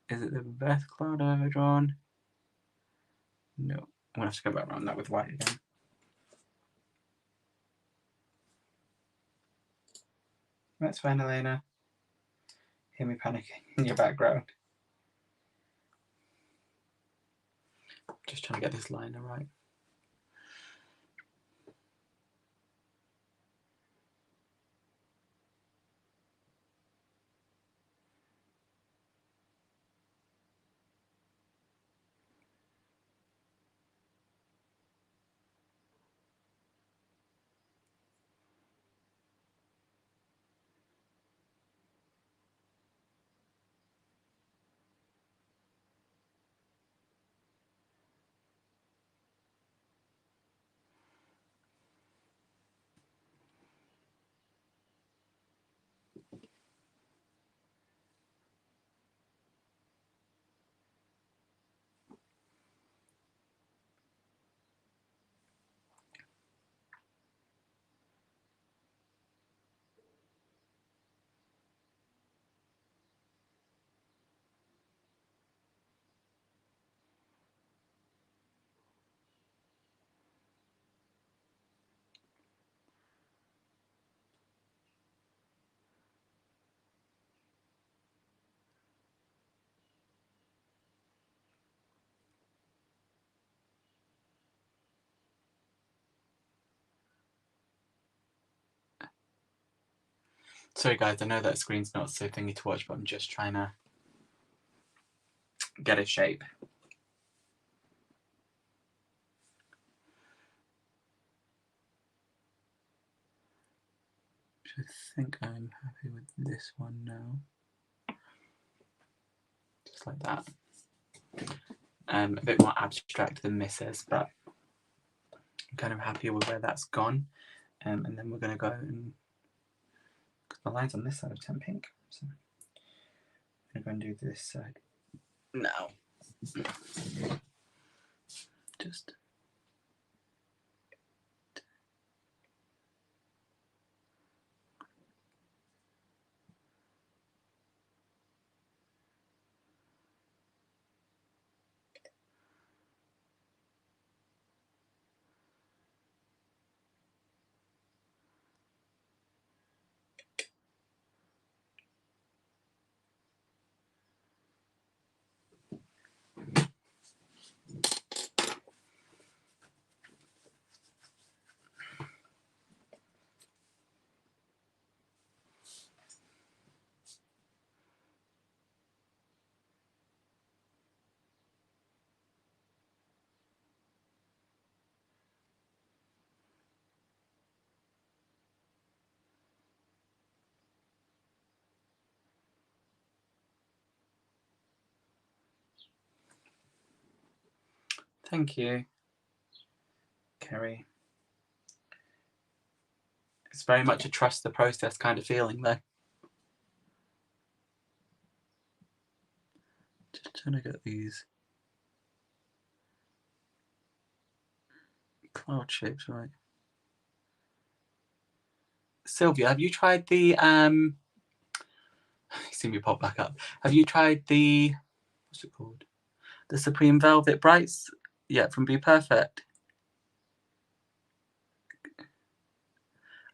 Is it the best cloud I've ever drawn? No. I'm going to have to go back around that with white again. That's fine, Elena. Hear me panicking in your background. Just trying to get this liner right. Sorry guys, I know that screen's not so thingy to watch, but I'm just trying to get a shape. I think I'm happy with this one now. Just like that. A bit more abstract than Mrs., but I'm kind of happy with where that's gone. And then we're going to go and, because the line's on this side of 10 pink, so I'm going to go and do this side now. Just thank you, Kerry. It's very much a trust the process kind of feeling though. Just trying to get these cloud shapes right. Sylvia, have you tried the you see me pop back up. Have you tried the, what's it called? The Supreme Velvet Brights yet from Be Perfect?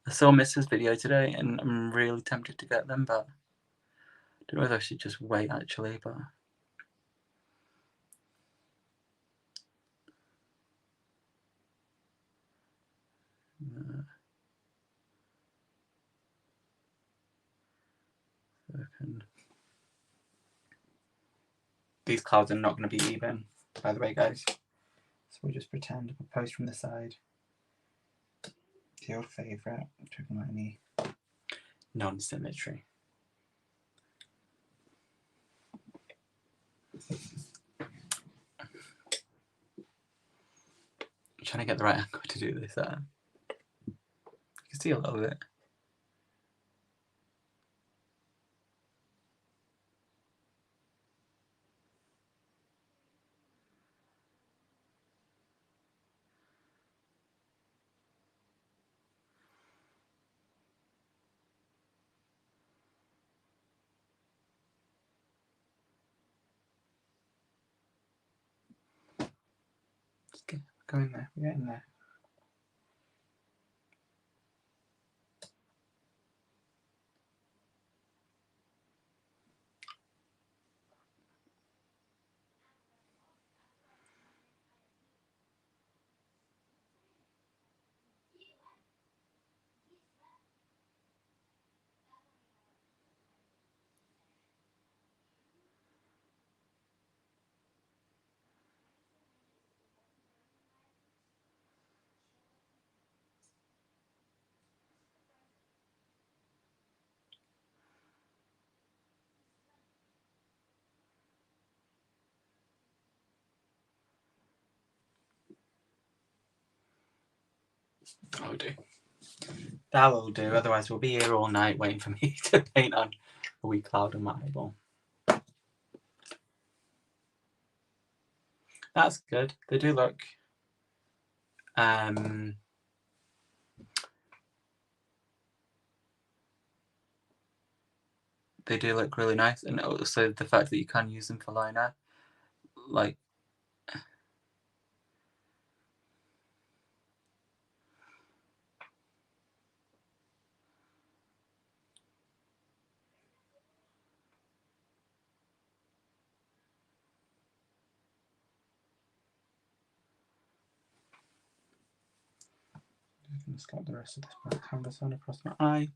I saw Mrs. video today and I'm really tempted to get them, but I don't know whether I should just wait actually, but these clouds are not going to be even, by the way, guys. So we'll just pretend we'll post from the side. The old favourite, talking about any non-symmetry. I'm trying to get the right angle to do this. You can see a little bit. Just go in there. We're getting there. That'll do. That'll do. Otherwise, we'll be here all night waiting for me to paint on a wee cloud on my eyeball. That's good. They do look. They do look really nice, and also the fact that you can use them for liner, like. I'm going to slap the rest of this black canvas on across my eye.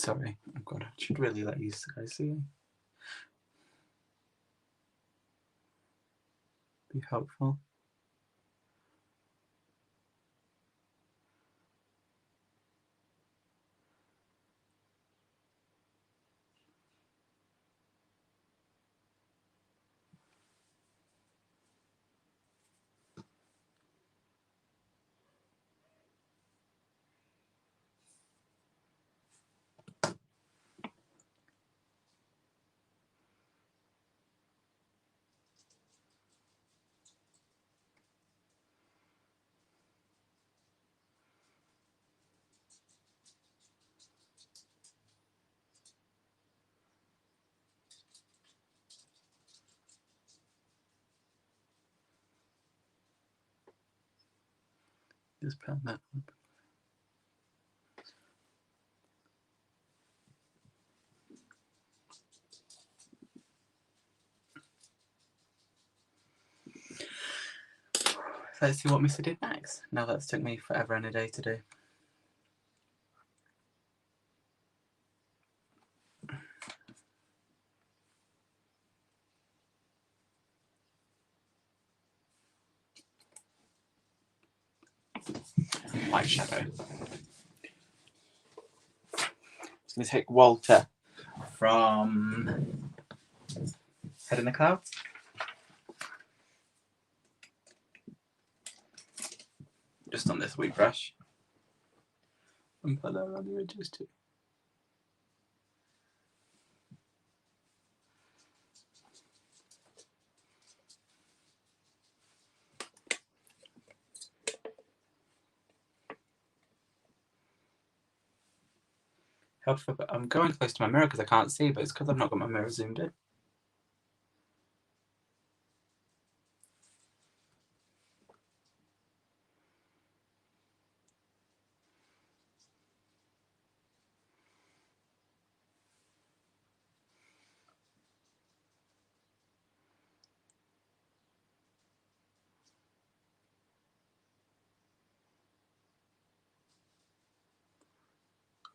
Sorry, oh God, I should really let you guys see. Be helpful. Just put that up. So let's see what Mr. did next. Now that's took me forever and a day to do. White shadow. I'm going to take Walter from Head in the Clouds. Just on this wee brush. And put that around the edges too. I'm going close to my mirror because I can't see, but it's because I've not got my mirror zoomed in.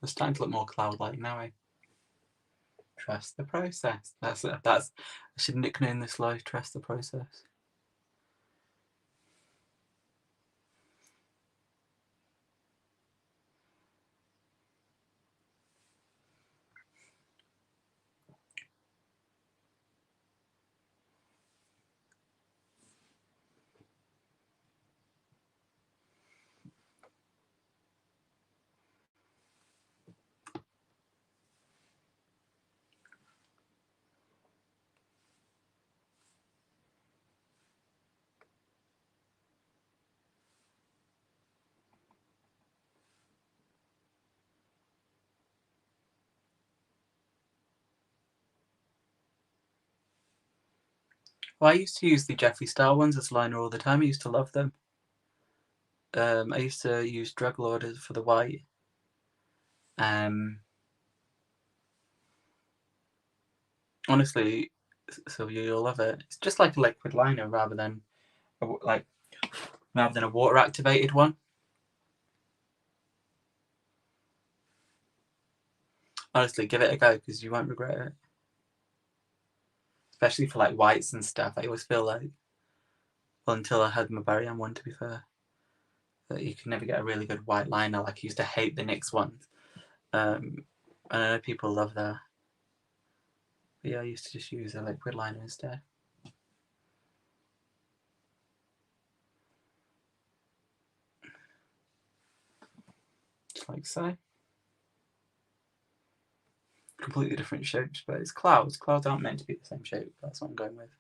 It's starting to look more cloud-like now, eh? Trust the process. That's I should nickname this live Trust the Process. Well, I used to use the Jeffree Star ones as liner all the time. I used to love them. I used to use Drug Lord for the white. Honestly, Sylvia, you'll love it. It's just like a liquid liner rather than a water activated one. Honestly, give it a go because you won't regret it. Especially for like whites and stuff. I always feel like, well, until I had my Barry M one, to be fair, that you can never get a really good white liner. Like I used to hate the NYX ones. I know people love that. But yeah, I used to just use a liquid liner instead. Just like so. Completely different shapes, but it's clouds. Clouds aren't meant to be the same shape. That's what I'm going with.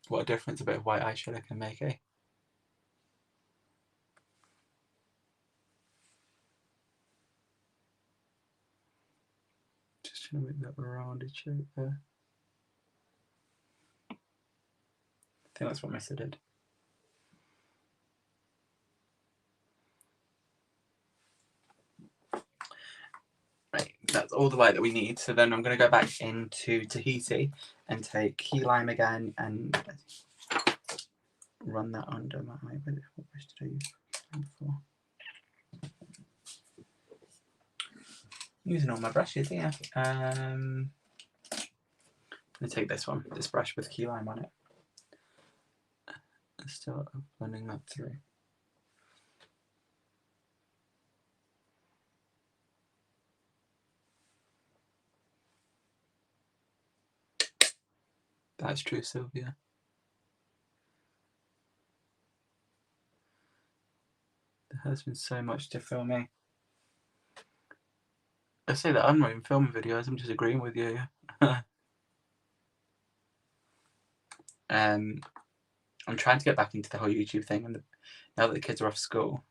What a difference a bit of white eyeshadow can make, eh? Just trying to make that rounded shape there. I think that's what Missa did. Right, that's all the white that we need. So then I'm going to go back into Tahiti and take key lime again and run that under my eye. What brush did I use before? Using all my brushes here. I'm going to take this one, this brush with key lime on it. And start blending that through. That's true, Sylvia. There has been so much to film me. I say that I'm not even filming videos, I'm just agreeing with you. I'm trying to get back into the whole YouTube thing, and now that the kids are off school,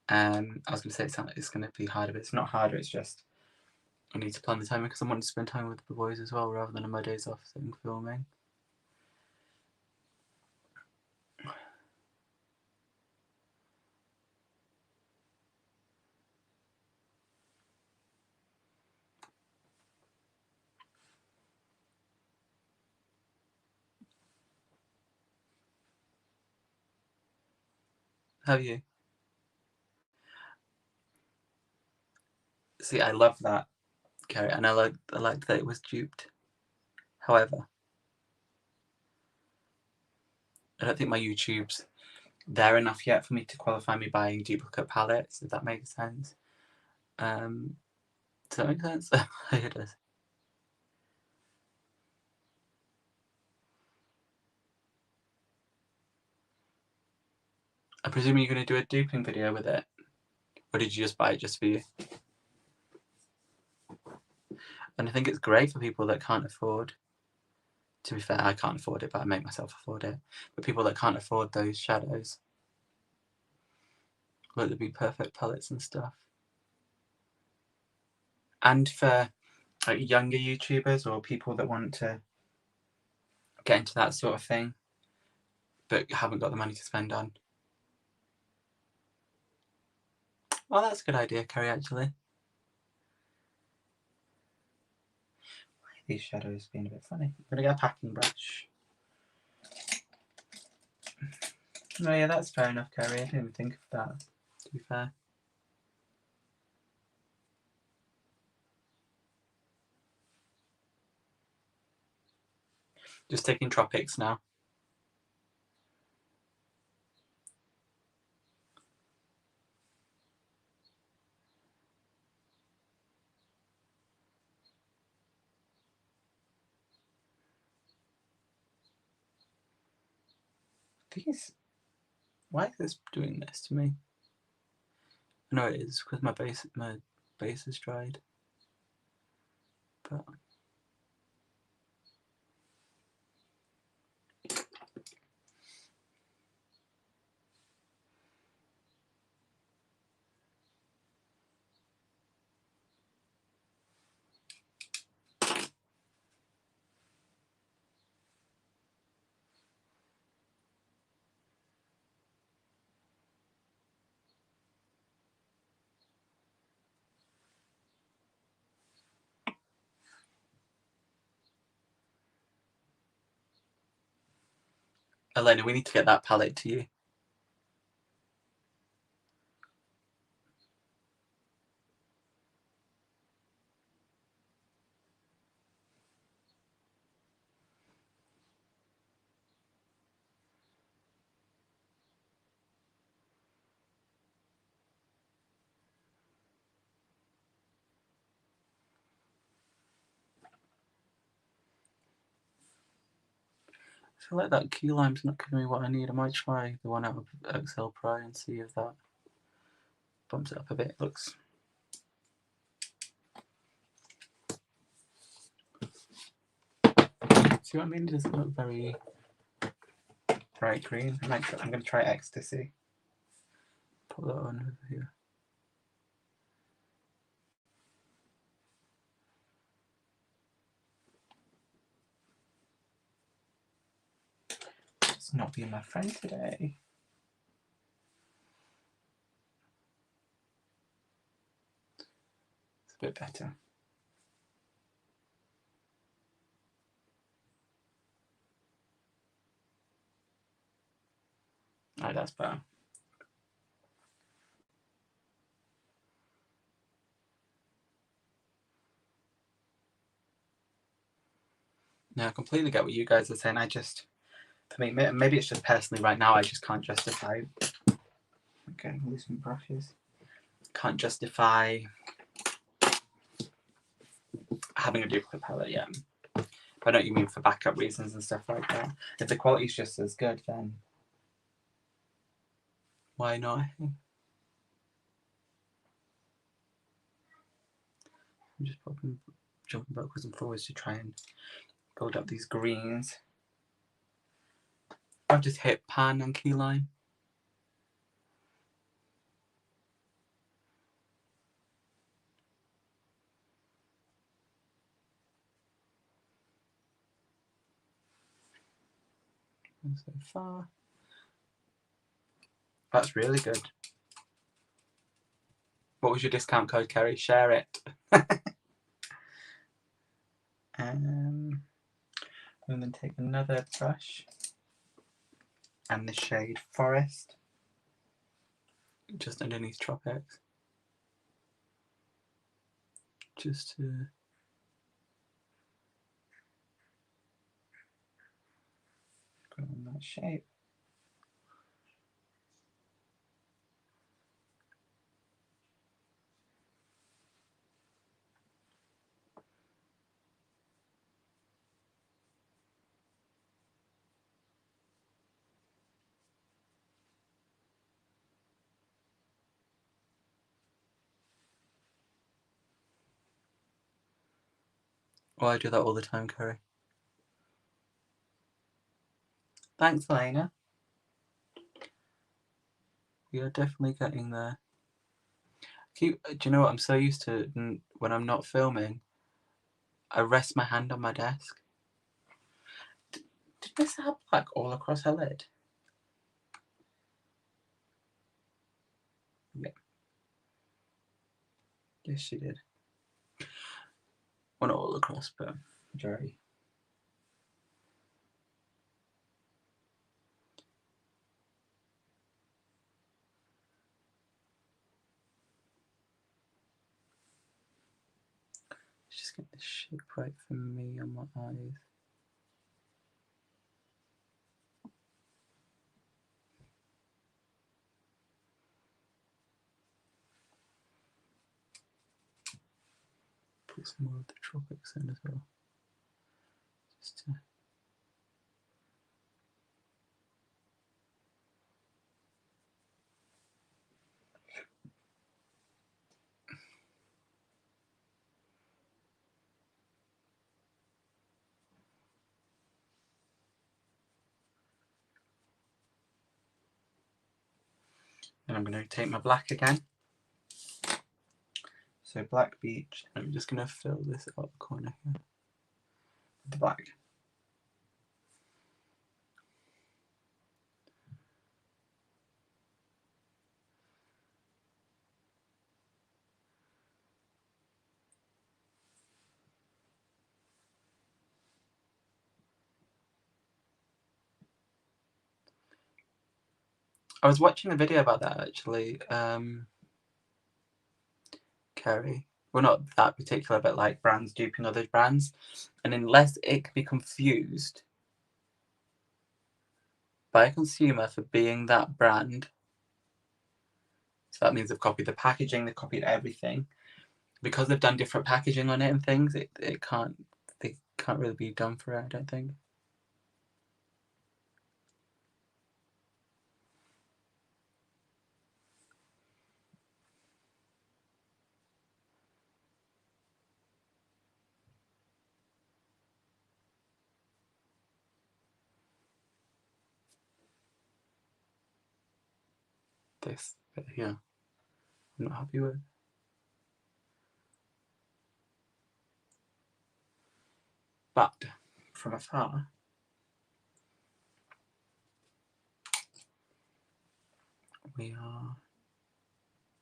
I was going to say it's going to be harder, but it's not harder, it's just I need to plan the time because I want to spend time with the boys as well rather than on my days off sitting filming. Have you? See, I love that, Carrie, and I liked that it was duped. However, I don't think my YouTube's there enough yet for me to qualify me buying duplicate palettes, if that makes sense. Does that make sense? It does. I presume you're going to do a duping video with it? Or did you just buy it just for you? And I think it's great for people that can't afford, to be fair, I can't afford it, but I make myself afford it. But people that can't afford those shadows, like there'd be perfect palettes and stuff. And for like younger YouTubers or people that want to get into that sort of thing, but haven't got the money to spend on. Well, that's a good idea, Kerry, actually. Why are these shadows being a bit funny? I'm going to get a packing brush. Oh yeah, that's fair enough, Kerry. I didn't even think of that, to be fair. Just taking Tropics now. These... Why is this doing this to me? No, it is because my base is dried. But Elena, we need to get that palette to you. I feel like that key lime's not giving me what I need. I might try the one out of Excel Pro and see if that bumps it up a bit. It looks... See what I mean? It doesn't look very bright green. I'm going to try Ecstasy. Put that on over here. It's not being my friend today. It's a bit better. Oh, that's better. No, I completely get what you guys are saying. For me, maybe it's just personally right now, I just can't justify. Okay, loosen brushes. Can't justify having a duplicate palette yet. But I know what you mean for backup reasons and stuff like that. If the quality's just as good, then why not? I'm just jumping backwards and forwards to try and build up these greens. I've just hit pan and key line. And so far, that's really good. What was your discount code, Kerry? Share it. And then take another brush and the shade Forest, just underneath Tropics, just to go in that shape. Oh, I do that all the time, Kerry. Thanks, Elena. We are definitely getting there. Do you know what? I'm so used to when I'm not filming, I rest my hand on my desk. Did Miss have black all across her lid? Yeah. Yes, she did. Well, not all across, but majority. Just get the shape right for me on my eyes. Put some more of the tropics in as well. Just to... And I'm going to take my black again. So Black Beach. I'm just going to fill this up the corner here with the black. I was watching a video about that actually, Kerry. Well, not that particular, but like brands duping other brands. And unless it can be confused by a consumer for being that brand, so that means they've copied the packaging, they've copied everything. Because they've done different packaging on it and things, they can't really be done for it, I don't think. This bit here, I'm not happy with. But from afar, we are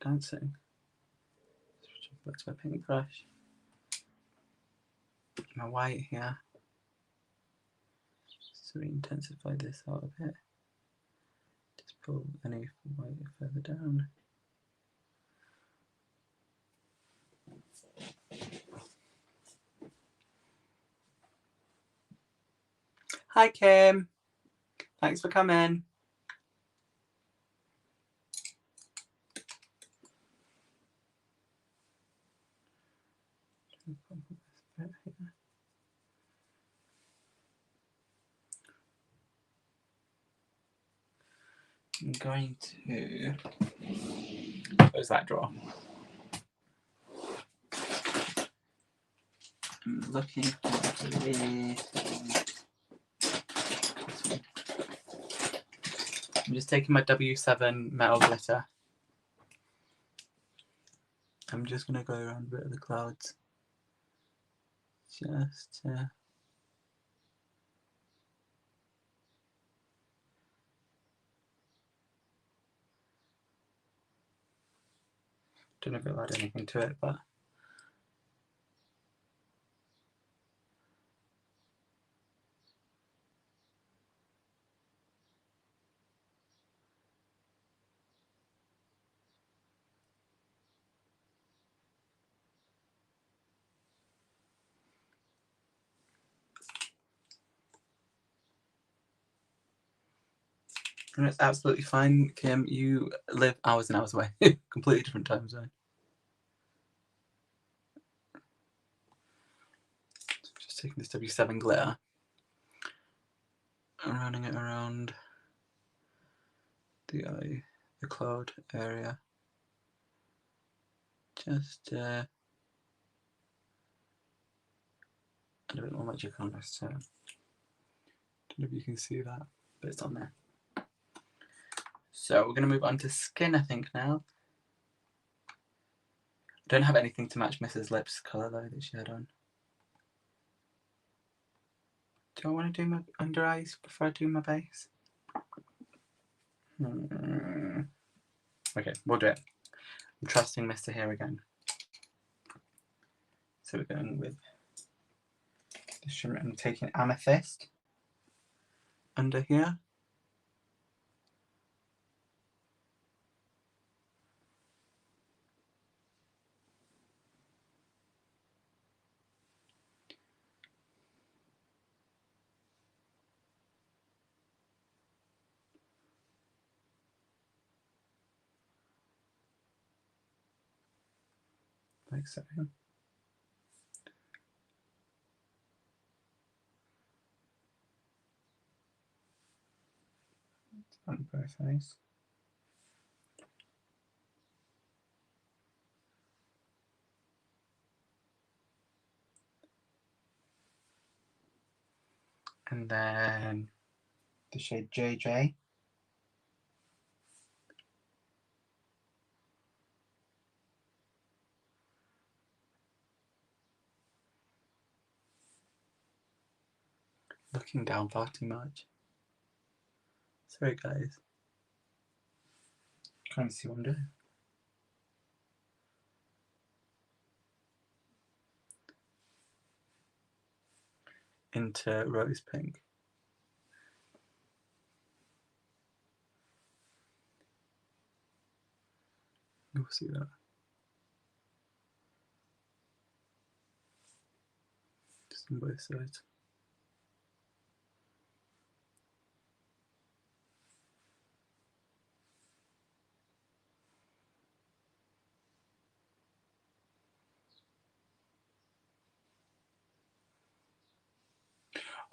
dancing. Back to my pink brush. My white here. Just to intensify this out a bit. Just pull any way further down. Hi Kim, thanks for coming. I'm going to close that drawer. I'm looking for the... I'm just taking my W7 metal glitter. I'm just going to go around a bit of the clouds. Just don't know if it'll add anything to it, but and it's absolutely fine, Kim. You live hours and hours away. Completely different time zone. Just taking this W7 glitter and running it around the eye, the cloud area. Just add a bit more magic on this. So, don't know if you can see that, but it's on there. So we're going to move on to skin, I think, now. I don't have anything to match Mrs. Lips' colour, though, that she had on. Do I want to do my under eyes before I do my base? Okay, we'll do it. I'm trusting Mr. Here again. So we're going with the shimmer. I'm taking Amethyst under here. Like so. On both eyes. And then the shade JJ. Looking down far too much. Sorry guys. Can't see what I'm doing. Into rose pink. You'll see that. Just on both sides.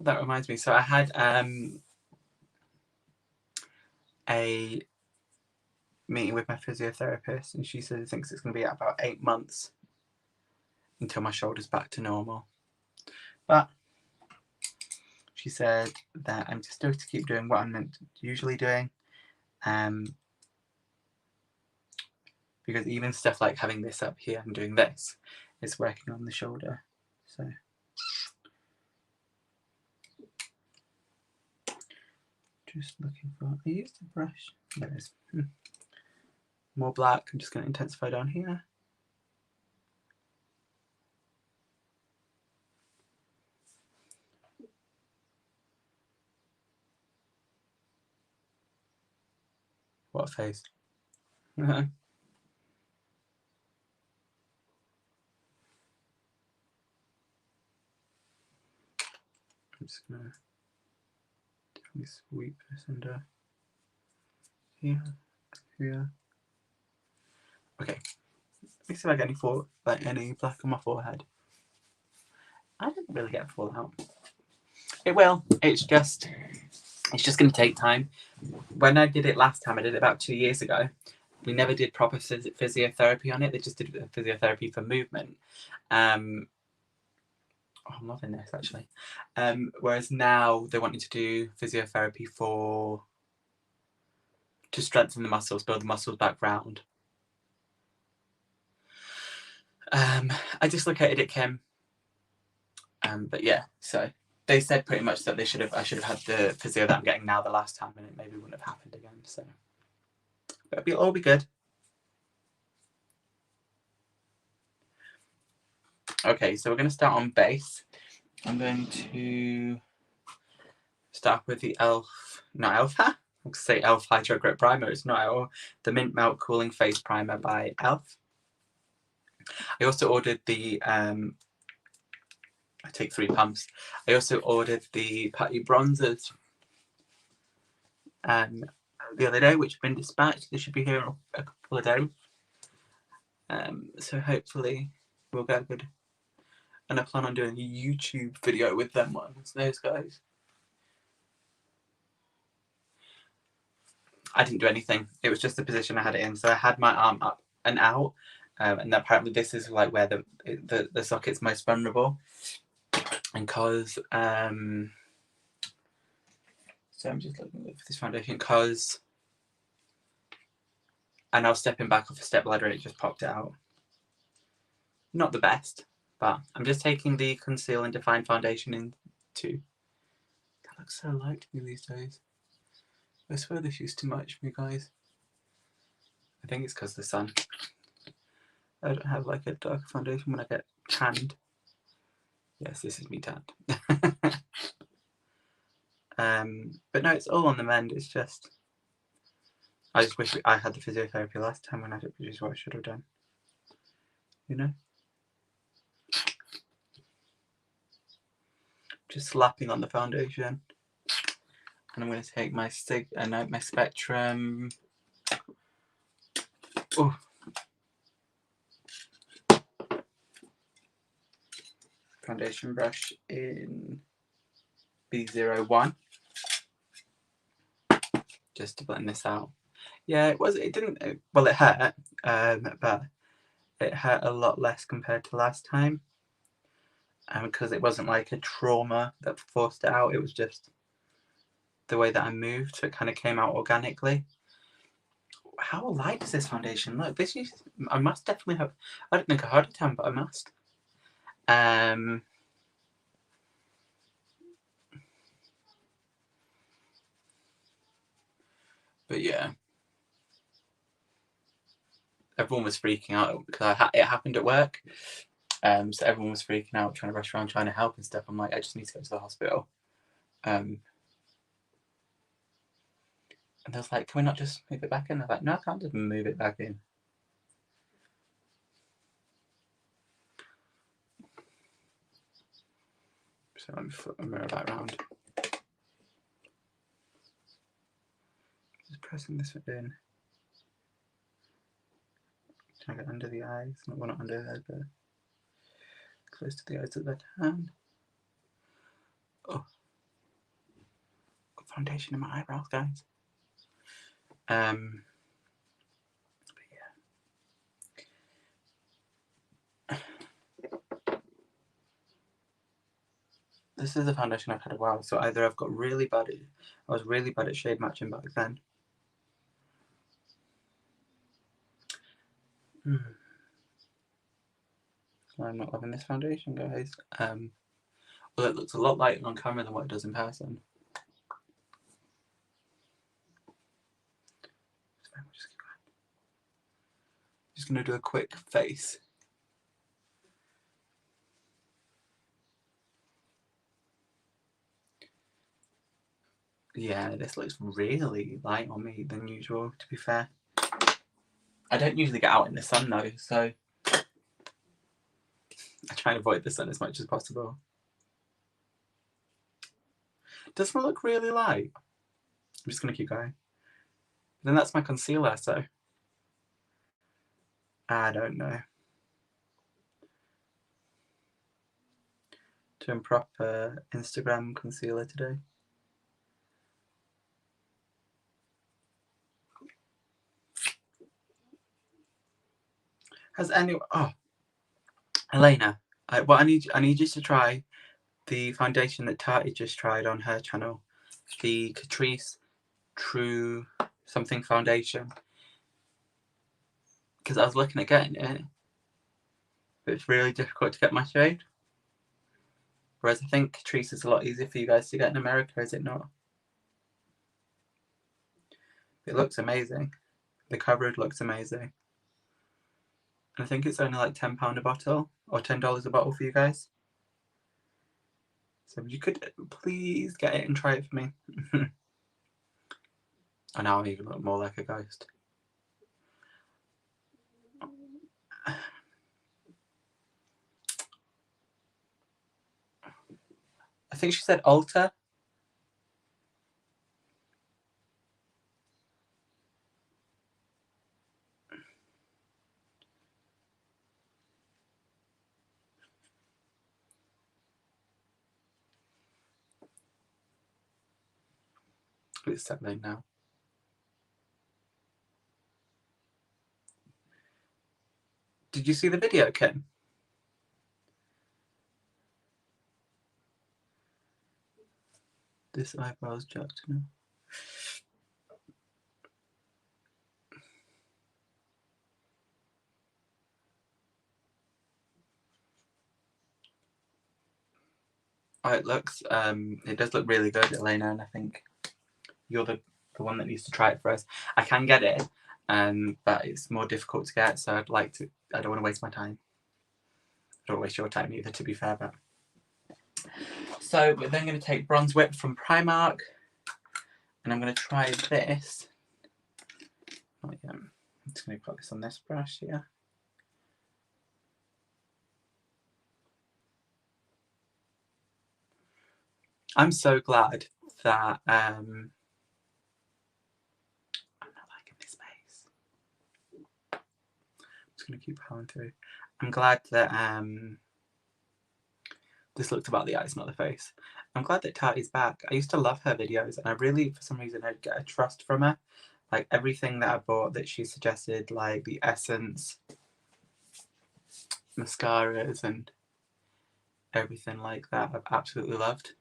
That reminds me, so I had a meeting with my physiotherapist, and she said she thinks it's going to be about 8 months until my shoulder's back to normal. But she said that I'm just going to keep doing what I'm usually doing, because even stuff like having this up here and doing this is working on the shoulder. So just looking for, I used the brush, there it is. More black. I'm just going to intensify down here. What face? I'm just gonna definitely sweep this under here, here. Okay, let me see if I get any black on my forehead. I didn't really get fallout. It will. It's just going to take time. When I did it last time, I did it about 2 years ago. We never did proper physiotherapy on it. They just did physiotherapy for movement. I'm loving this actually. Whereas now they want you to do physiotherapy to strengthen the muscles, build the muscles back round. I dislocated it, Kim. But yeah, so they said pretty much that I should have had the physio that I'm getting now the last time, and it maybe wouldn't have happened again. So it'll all be good. Okay, so we're going to start on base. I'm going to start with the not Elf, I'm going to say Elf Hydro Grip Primer. It's not Elf. The Mint Melt Cooling Face Primer by Elf. I also ordered the I take 3 pumps. I also ordered the Putty Bronzers the other day, which have been dispatched. They should be here in a couple of days. So hopefully we'll get good. And I plan on doing a YouTube video with them ones, those guys. I didn't do anything. It was just the position I had it in. So I had my arm up and out. And apparently this is like where the socket's most vulnerable. And because so I'm just looking for this foundation because and I was stepping back off a step ladder and it just popped out. Not the best, but I'm just taking the Conceal and Define foundation into. That looks so light to me these days. I swear this used too much for me, guys. I think it's because of the sun. I don't have like a dark foundation when I get tanned. Yes, this is me tanned. But no, it's all on the mend. It's just I just wish I had the physiotherapy last time when I didn't produce what I should have done. You know? Just slapping on the foundation. And I'm going to take my my Spectrum. Oh. Foundation brush in B01. Just to blend this out. Yeah, it hurt, but it hurt a lot less compared to last time. Because it wasn't like a trauma that forced it out, it was just the way that I moved, so it kind of came out organically. How light does this foundation look? I must definitely have, I don't think I had a tan, but I must. But yeah. Everyone was freaking out because it happened at work. So everyone was freaking out, trying to rush around, trying to help and stuff. I'm like, I just need to go to the hospital. And they was like, can we not just move it back in? I was like, no, I can't just move it back in. So let me flip my mirror back around. Just pressing this in. Trying to get under the eyes. Well, not under the head, but close to the eyes of the hand. Oh. Got foundation in my eyebrows, guys. But yeah. This is a foundation I've had a while, so either I was really bad at shade matching back then. I'm not loving this foundation, guys. Well, it looks a lot lighter on camera than what it does in person. Just going to do a quick face. Yeah, this looks really light on me than usual, to be fair. I don't usually get out in the sun though, so I try and avoid the sun as much as possible. Doesn't it look really light? I'm just going to keep going. Then that's my concealer, so I don't know. Doing proper Instagram concealer today. Has anyone... Oh, Elena, I need you to try the foundation that Tati just tried on her channel. The Catrice True something foundation. Because I was looking at getting it, but it's really difficult to get my shade. Whereas I think Catrice is a lot easier for you guys to get in America, is it not? It looks amazing. The coverage looks amazing. And I think it's only like £10 a bottle, or $10 a bottle for you guys. So if you could please get it and try it for me. And now I even look more like a ghost. I think she said Ulta. It's settling now. Did you see the video, Kim? This eyebrow's jacked now. Oh, it looks, it does look really good, Elena, and I think you're the one that needs to try it for us. I can get it, but it's more difficult to get, so I don't want to waste my time. I don't waste your time either, to be fair, but... So we're then going to take Bronze Whip from Primark, and I'm going to try this. Oh, yeah. I'm just going to put this on this brush here. I'm so glad that I'm not liking this face. I'm just going to keep powering through. I'm glad that this looked about the eyes, not the face. I'm glad that Tati's back. I used to love her videos, and I really, for some reason, I'd get a trust from her. Like everything that I bought that she suggested, like the Essence mascaras and everything like that, I've absolutely loved.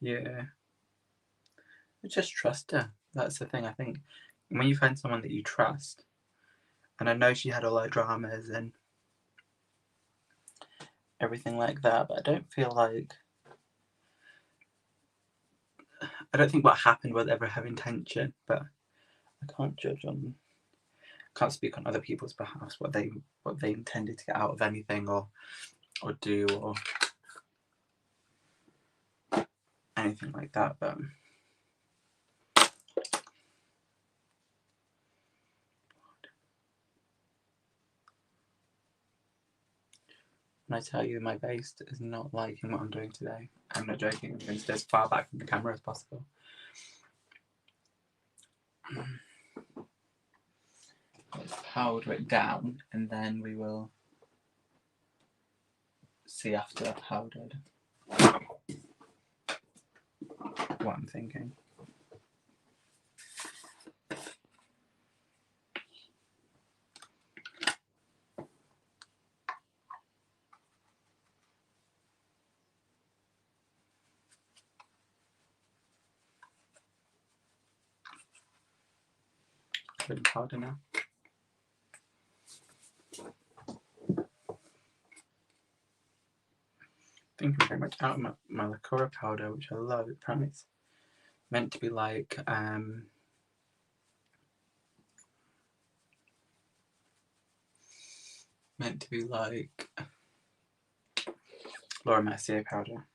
Yeah. Just trust her. That's the thing, I think. When you find someone that you trust, and I know she had all her dramas and everything like that, but I don't think what happened was ever her intention, but I can't speak on other people's behalf what they intended to get out of anything or do or anything like that, but when I tell you my base is not liking what I'm doing today, I'm not joking. I'm going to stay as far back from the camera as possible. Let's powder it down, and then we will see after I've powdered what I'm thinking. Putting powder now. think I'm very much out of my Lacura powder, which I love. Apparently it's meant to be like Laura Mercier powder.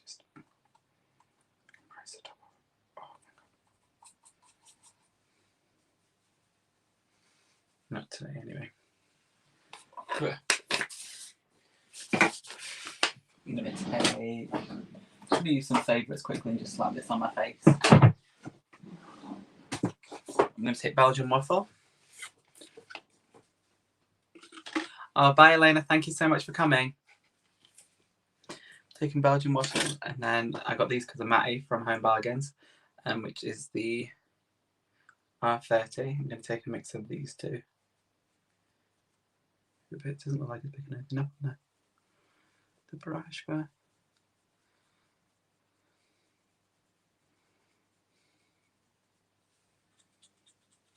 Just press it up. Oh my god. Not today, anyway. I'm going to use some favourites quickly and just slap this on my face. I'm going to take Belgian waffle. Oh, bye, Elena. Thank you so much for coming. Taking Belgian waffle, and then I got these because of Matty from Home Bargains, which is the R30. I'm going to take a mix of these two. It doesn't look like it's picking anything up on the brush, but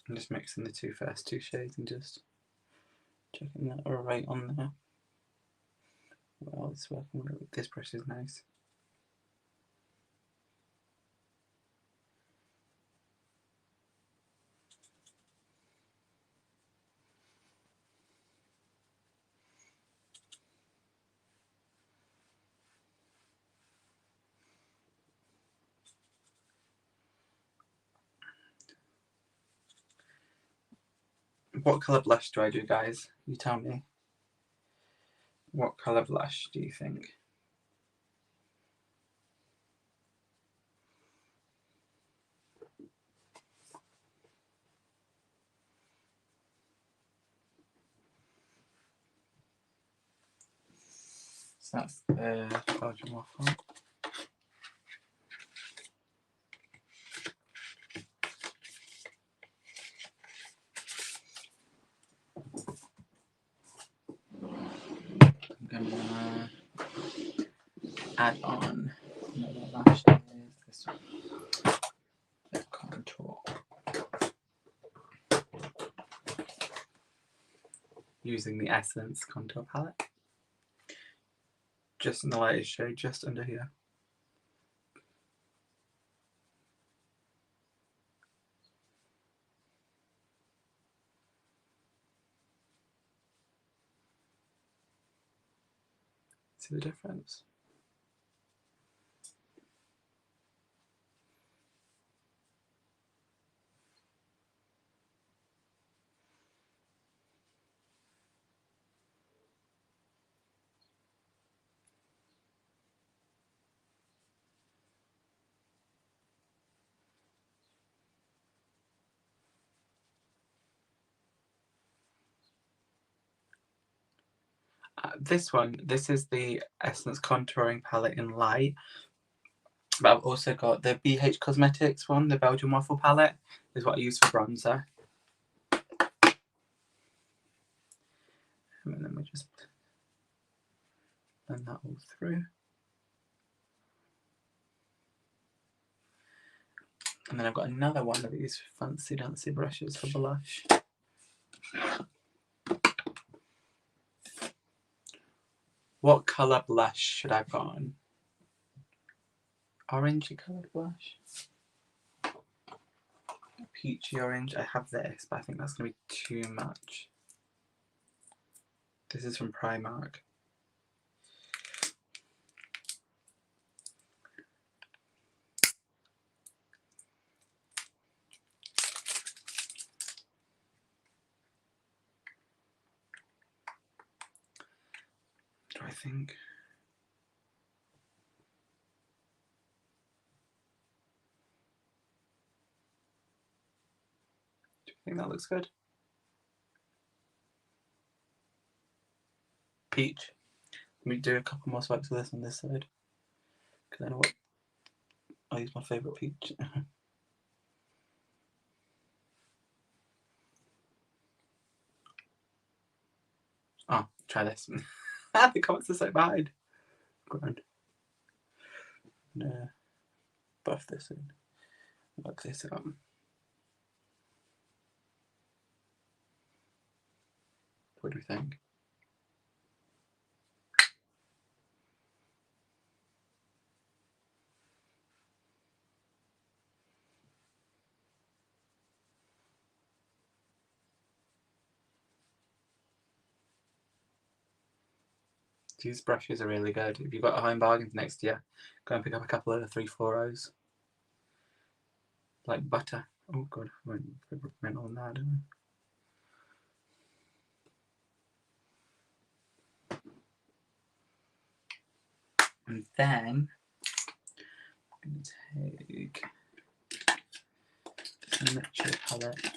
I'm just mixing the first two shades and just checking that are right on there. Well, it's working. This brush is nice. What colour blush do I do, guys? You tell me. What colour blush do you think? So that's the Belgian waffle. I'm gonna add on another lashes. This one, the contour. Using the Essence contour palette. Just in the lightest shade, just under here. See the difference? This is the Essence Contouring Palette in Light. But I've also got the BH Cosmetics one, the Belgian Waffle Palette, is what I use for bronzer. And then we just blend that all through. And then I've got another one of these fancy dancy brushes for blush. What colour blush should I put on? Orangey coloured blush? Peachy orange. I have this, but I think that's going to be too much. This is from Primark. Do I think? Do you think that looks good? Peach. Let me do a couple more swipes of this on this side. Because I know what. I'll use my favourite peach. Oh, try this. The comments are so bad. Grand. Buff this in. Work this out. What do we think? These brushes are really good. If you've got a home bargains next year, go and pick up a couple of the 340s. Like butter. Oh god, I went mental on that, didn't I? And then I'm going to take a Metro palette.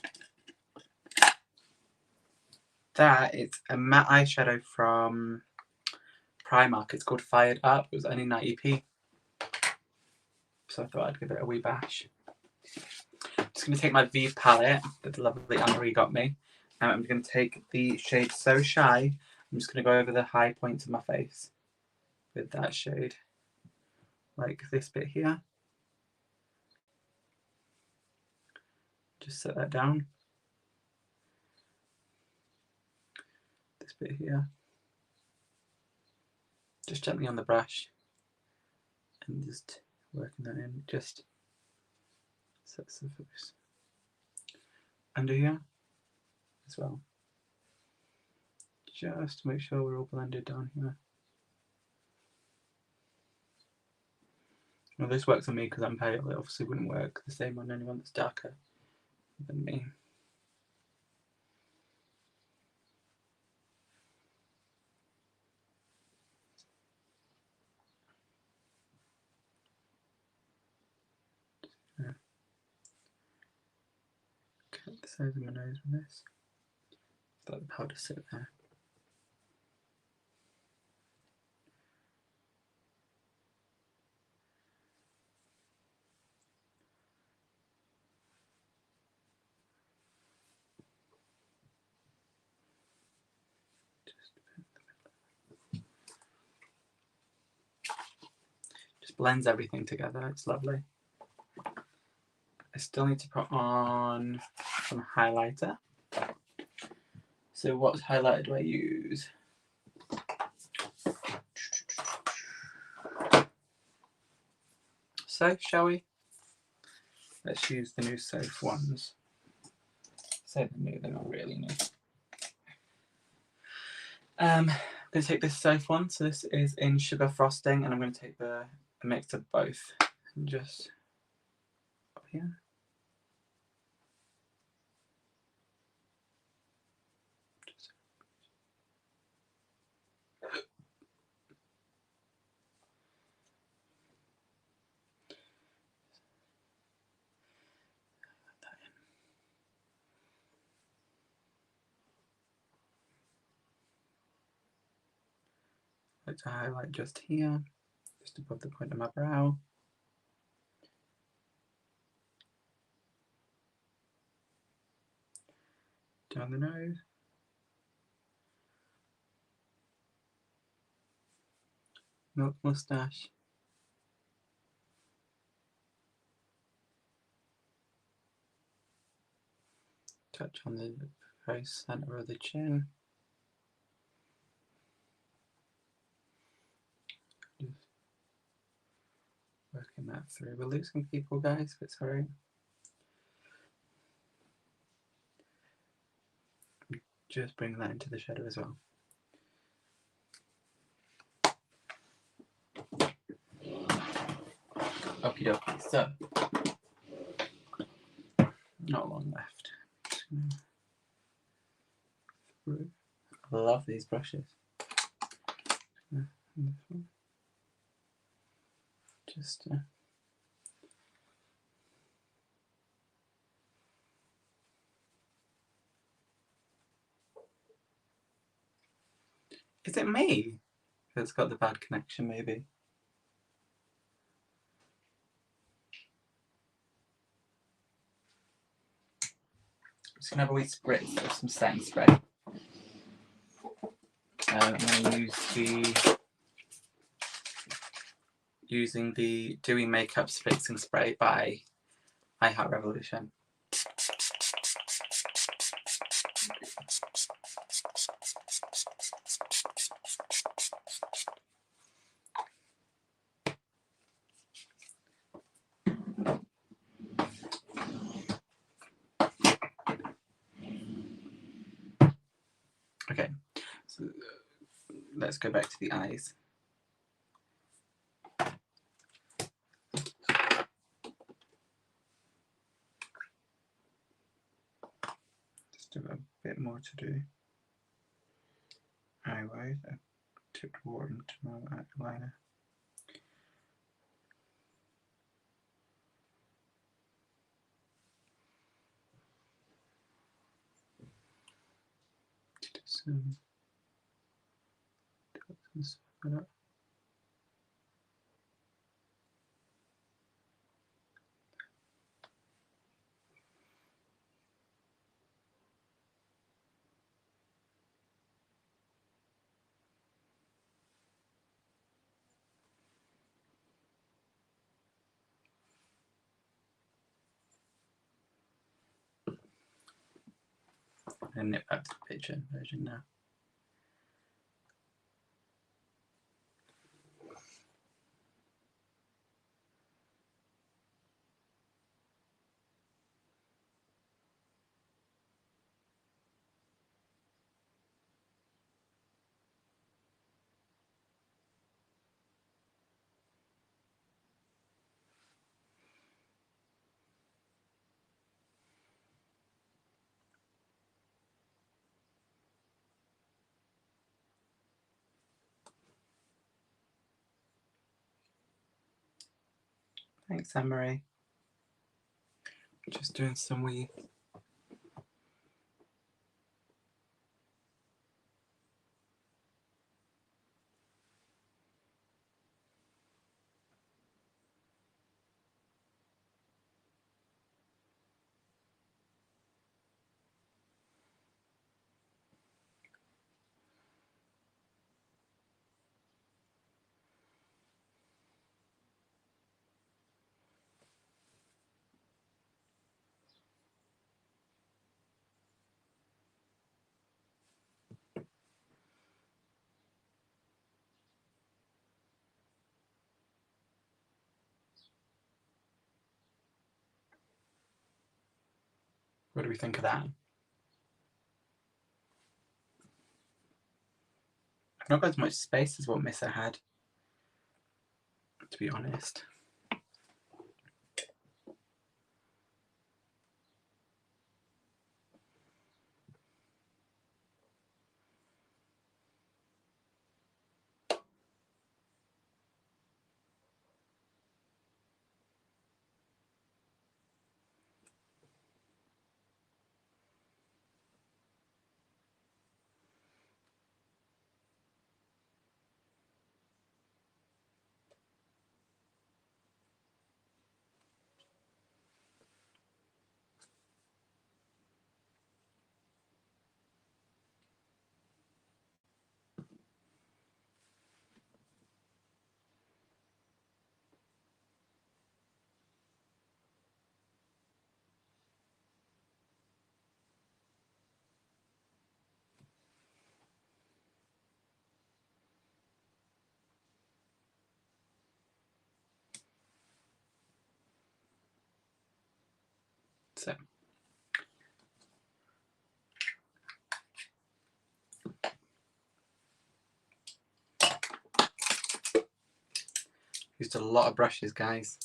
That is a matte eyeshadow from Primark. It's called Fired Up. It was only 90p. So I thought I'd give it a wee bash. I'm just going to take my Vive palette that the lovely Anne-Marie got me. And I'm going to take the shade So Shy. I'm just going to go over the high points of my face with that shade. Like this bit here. Just set that down. This bit here. Just gently on the brush. And just working that in. Just sets the focus. Under here as well. Just to make sure we're all blended down here. Well, this works on me because I'm pale. It obviously wouldn't work the same on anyone that's darker than me. Yeah. Cut the size of my nose with this. Let the powder sit there. Just blends everything together. It's lovely. I still need to put on some highlighter. So what highlighter do I use? So, shall we? Let's use the new Safe ones. Say they're new, they're not really new. I'm going to take this Safe one. So this is in Sugar Frosting, and I'm going to take a mix of both. And just up here. Like to highlight just here, just above the point of my brow. Down the nose. Milk moustache. Touch on the very centre of the chin. Just working that through. We're losing people, guys, but it's alright. Just bring that into the shadow as well. Okie dokie, so not long left. I love these brushes. Just is it me that's got the bad connection, maybe? I'm just going to have a wee spritz of some setting spray. I'm going to use using the Dewy Makeup Fixing Spray by I Heart Revolution. Okay, so let's go back to the eyes. Just a bit more to do. Eyewise, I tipped water into my eyeliner. Some and nip back to the picture version now. Thanks, Anne-Marie. Just doing some wee. What do we think of that? I've not got as much space as what Missa had, to be honest. So used a lot of brushes, guys.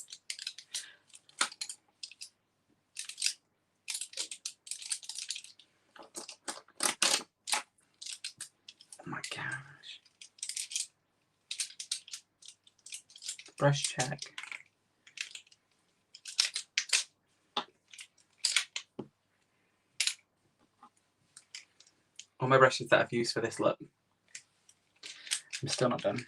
Oh my gosh. Brush check. All my brushes that I've used for this look. I'm still not done.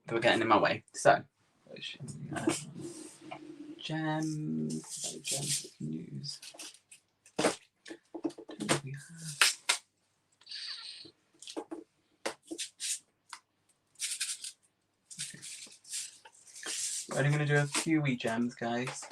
They were getting in my way. So, gems. Gems we can use. We have. We're only going to do a few wee gems, guys.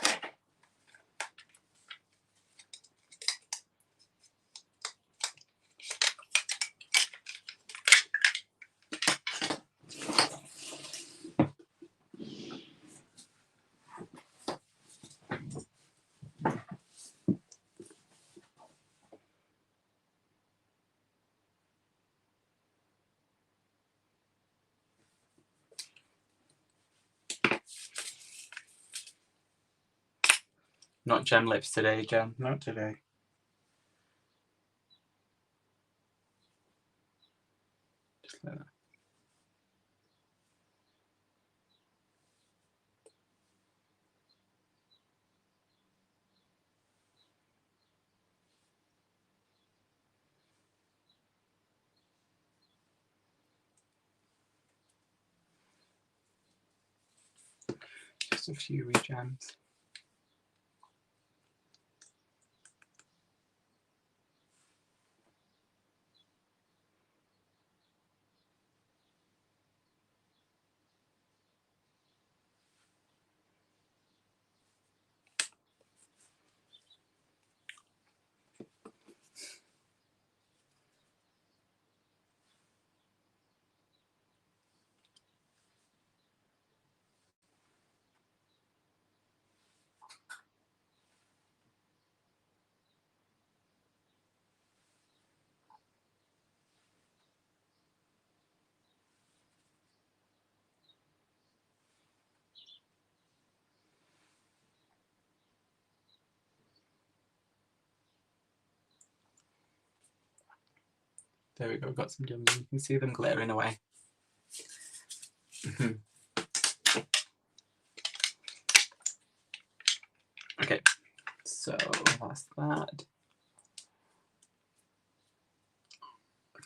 Not gem lips today, Jen. Not today. Just like that. Just a few regems. There we go, got some gems. You can see them glittering away. Okay, so that's that.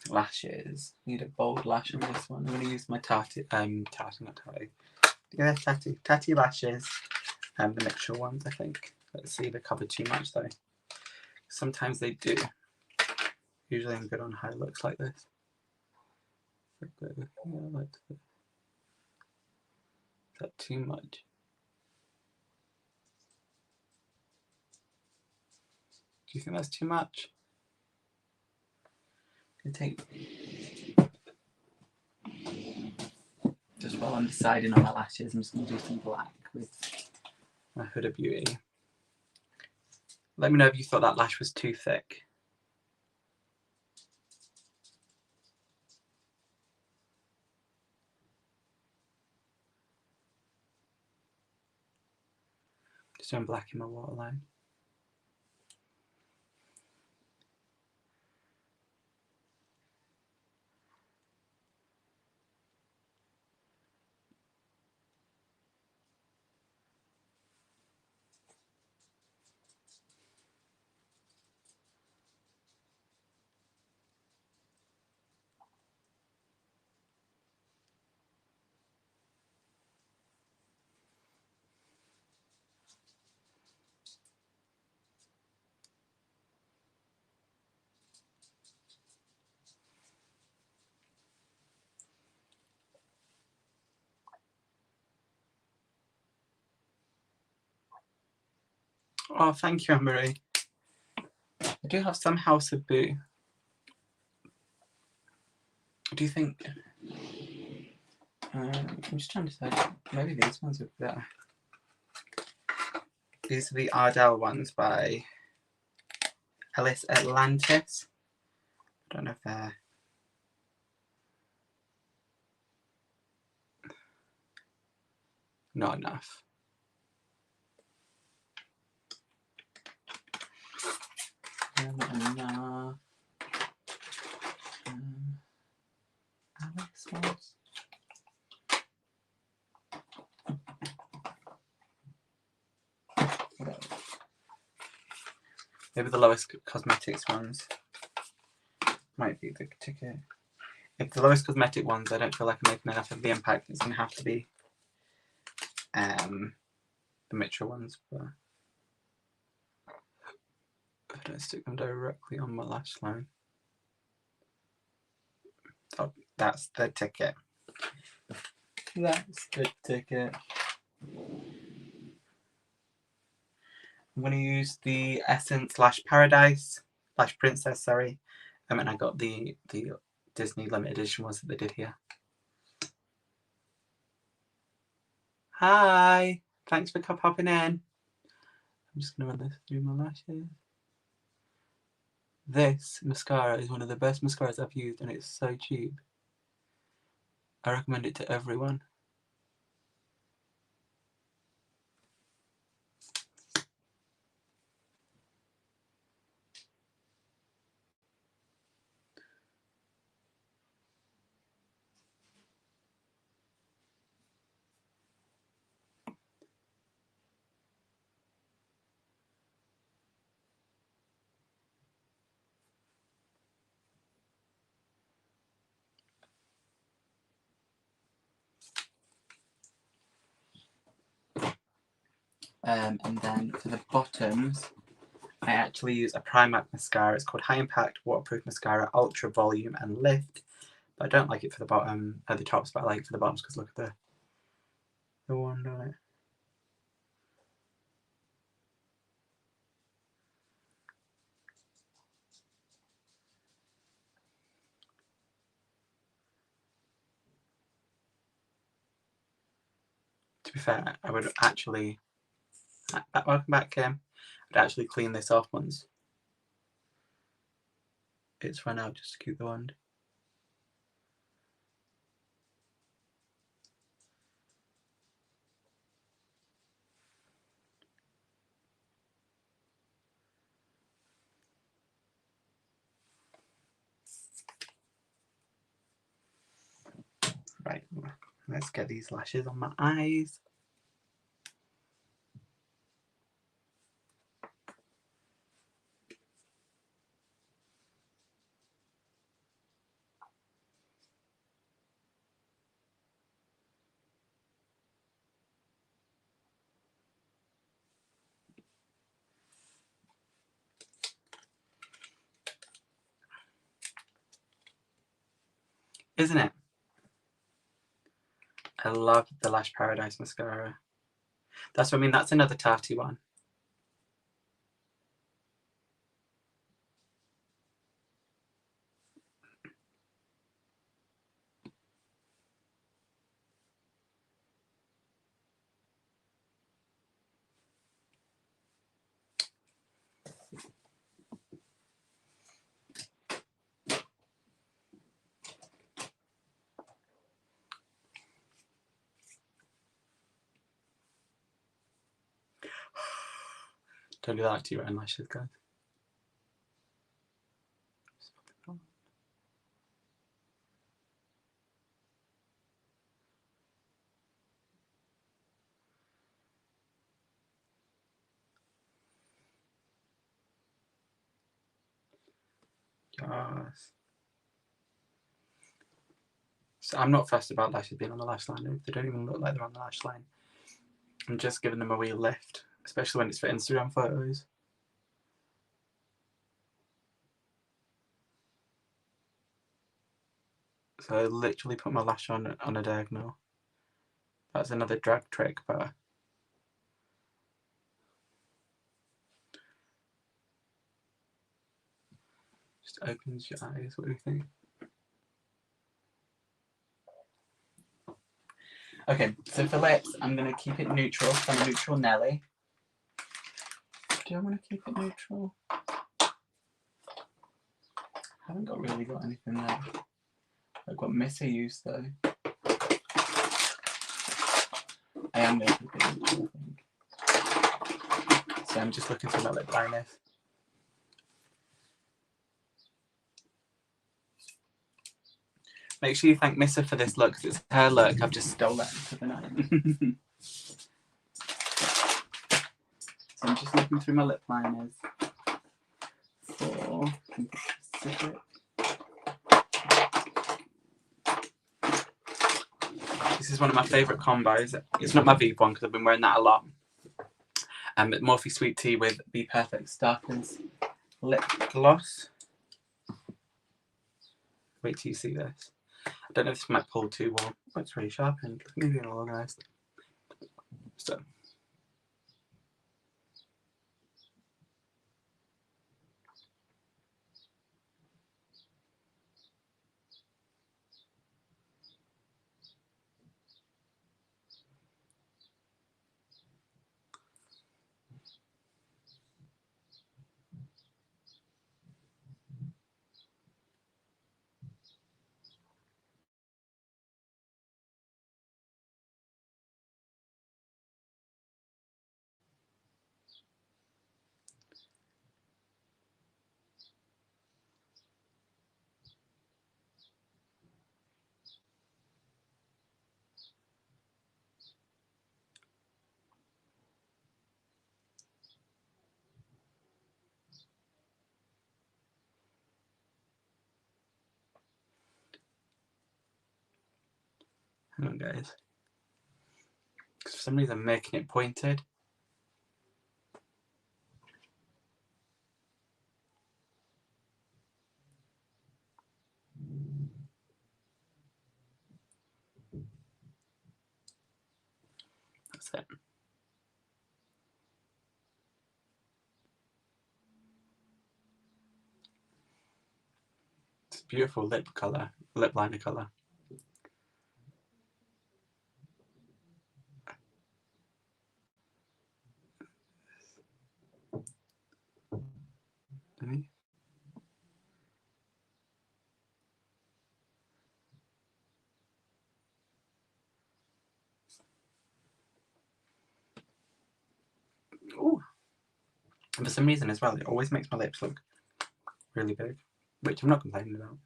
Lashes. Need a bold lash on this one. I'm going to use my Tati lashes. The mixture ones, I think. Let's see, they cover too much though. Sometimes they do. Usually I'm good on high looks like this. Yeah, like this. Is that too much? Do you think that's too much? Just while I'm deciding on my lashes, I'm just going to do some black with my Huda Beauty. Let me know if you thought that lash was too thick. Just doing black in my waterline. Oh, thank you, Anne-Marie. I do have some House of Boo. Do you think... I'm just trying to decide. Maybe these ones would be better. These are the Ardell ones by Ellis Atlantis. I don't know if they're... not enough. Not enough. Alex ones. Maybe the lowest cosmetics ones might be the ticket. If the lowest cosmetic ones, I don't feel like I'm making enough of the impact. It's going to have to be the Mitchell ones, but I don't stick them directly on my lash line. Oh, that's the ticket. That's the ticket. I'm going to use the Essence Lash Paradise, Lash Princess, sorry. And I got the Disney limited edition ones that they did here. Hi! Thanks for popping in. I'm just going to run this through my lashes. This mascara is one of the best mascaras I've used and it's so cheap. I recommend it to everyone. And then for the bottoms, I actually use a Primark mascara. It's called High Impact Waterproof Mascara, Ultra Volume and Lift. But I don't like it for the bottom, at the tops, but I like it for the bottoms because look at the wand on it. To be fair, I would actually, welcome back, Kim. I'd actually clean this off once it's run out just to keep the wand. Right, let's get these lashes on my eyes. Isn't it? I love the Lash Paradise mascara. That's what I mean, that's another Tati one. Don't do that to your own lashes, guys. Yes. So I'm not fussed about lashes being on the lash line. They don't even look like they're on the lash line. I'm just giving them a wee lift, especially when it's for Instagram photos. So I literally put my lash on a diagonal. That's another drag trick, but just opens your eyes. What do you think? Okay, so for lips, I'm going to keep it neutral. I'm a neutral Nelly. Do I want to keep it neutral? I haven't really got anything there. Like what Missy used though. I am going to keep it neutral, I think. So I'm just looking for my lip liners. Make sure you thank Missa for this look, because it's her look. I've just stolen it for the night. So I'm just looking through my lip liners for specific. This is one of my favourite combos. It's not my Veep one because I've been wearing that a lot. Morphe Sweet Tea with Be Perfect Starkers lip gloss. Wait till you see this. I don't know if this might pull too well, but it's really sharpened. Maybe an organised. So. Hang on, guys. Because for some reason I'm making it pointed. That's it. It's a beautiful lip colour, lip liner colour. Ooh. And for some reason as well, it always makes my lips look really big, which I'm not complaining about.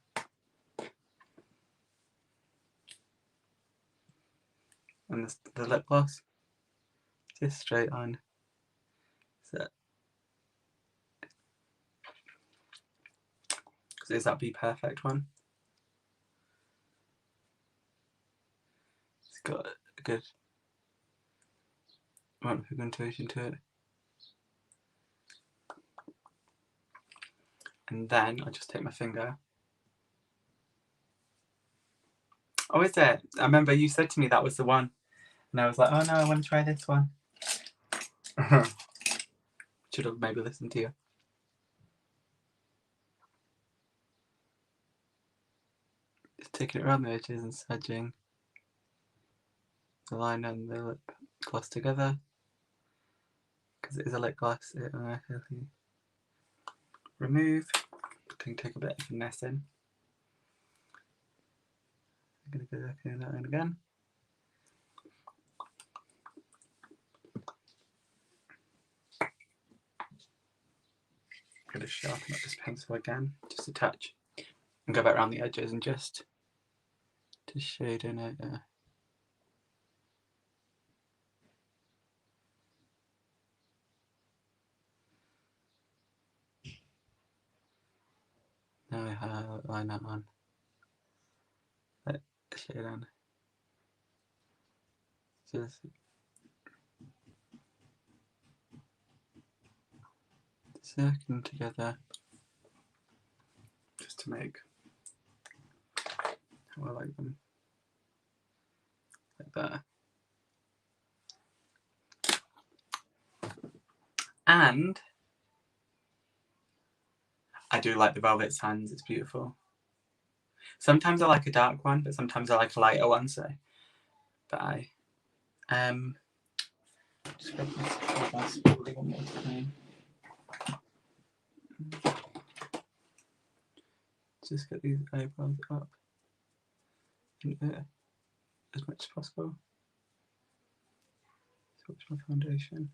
And the lip gloss, just straight on. So, is that the perfect one? It's got a good amount of pigmentation to it. And then I'll just take my finger. Oh, is it? I remember you said to me that was the one. And I was like, oh no, I want to try this one. Should have maybe listened to you. Just taking it around the edges and smudging the liner and the lip gloss together. Because it is a lip gloss, it will remove. Can take a bit of finessing. I'm going to go back in that one again. I'm going to sharpen up this pencil again, just a touch, and go back around the edges and just shade in it. Now I have liner on. Let shade on. Just circling together, just to make how I like them, like that. And I do like the Velvet Sands, it's beautiful. Sometimes I like a dark one, but sometimes I like a lighter one, so. But I just grab this spoolie one more time. Just get these eyebrows up as much as possible. Switch my foundation.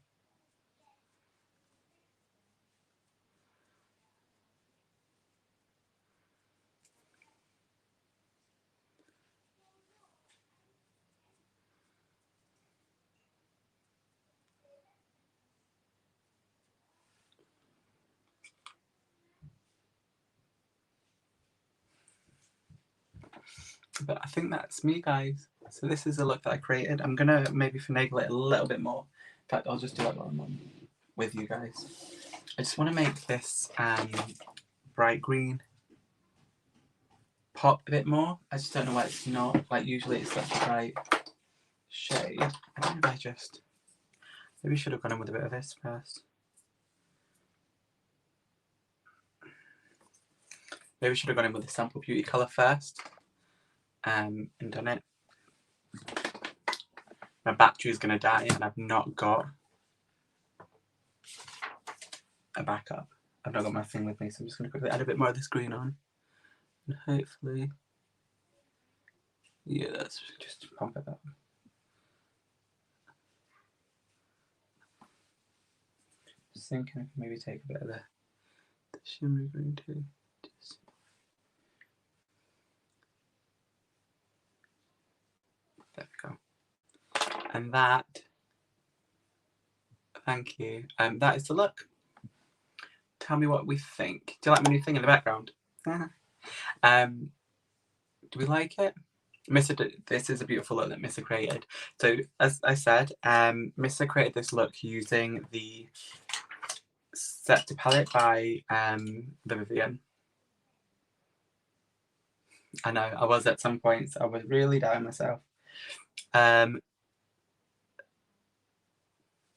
But I think that's me, guys. So this is the look that I created. I'm gonna maybe finagle it a little bit more. In fact, I'll just do it while I'm on with you guys. I just want to make this bright green pop a bit more. I just don't know why it's not. Like usually it's such a bright shade. I don't know if I just maybe should have gone in with a bit of this first. Maybe should have gone in with the Sample Beauty colour first. And done it. My battery is going to die and I've not got a backup. I've not got my thing with me, so I'm just going to quickly add a bit more of this green on. And hopefully, yeah, that's just pump it up. Just thinking I can maybe take a bit of the shimmery green too. Just there we go. And that, thank you. That is the look. Tell me what we think. Do you like my new thing in the background? Do we like it? This is a beautiful look that Missa created. So as I said, Missa created this look using the Scepter palette by the Vivienne. I know, I was at some points. I was really down myself.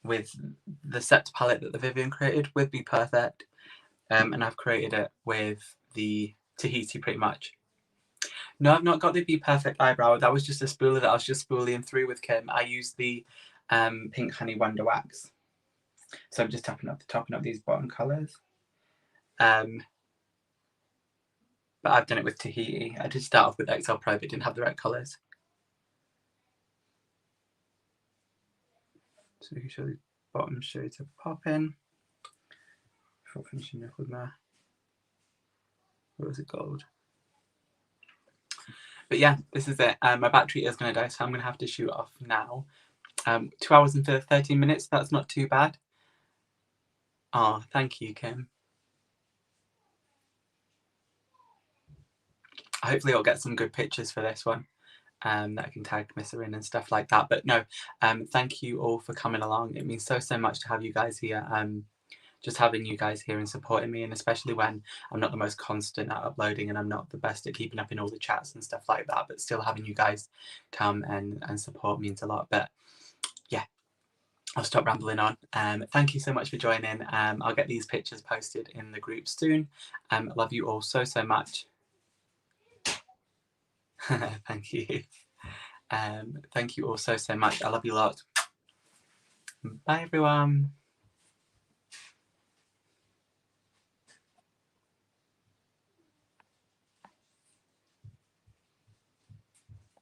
With the set palette that the Vivian created with Be Perfect, and I've created it with the Tahiti pretty much. No, I've not got the Be Perfect eyebrow. That was just a spoolie that I was just spooling through with Kim. I used the Pink Honey Wonder Wax. So I'm just topping up these bottom colours. But I've done it with Tahiti. I did start off with XL Pro, but didn't have the right colours. So we can show the bottom shades are popping. Before finishing up with my rosy gold. But yeah, this is it. My battery is going to die, so I'm going to have to shoot off now. 2 hours and 13 minutes, that's not too bad. Oh, thank you, Kim. Hopefully I'll get some good pictures for this one that I can tag Missa in and stuff like that. But no, thank you all for coming along. It means so much to have you guys here. Just having you guys here and supporting me, and especially when I'm not the most constant at uploading and I'm not the best at keeping up in all the chats and stuff like that, but still having you guys come and support means a lot. But yeah, I'll stop rambling on. Thank you so much for joining. I'll get these pictures posted in the group soon. Love you all so much. Thank you. Thank you all so much. I love you a lot. Bye everyone.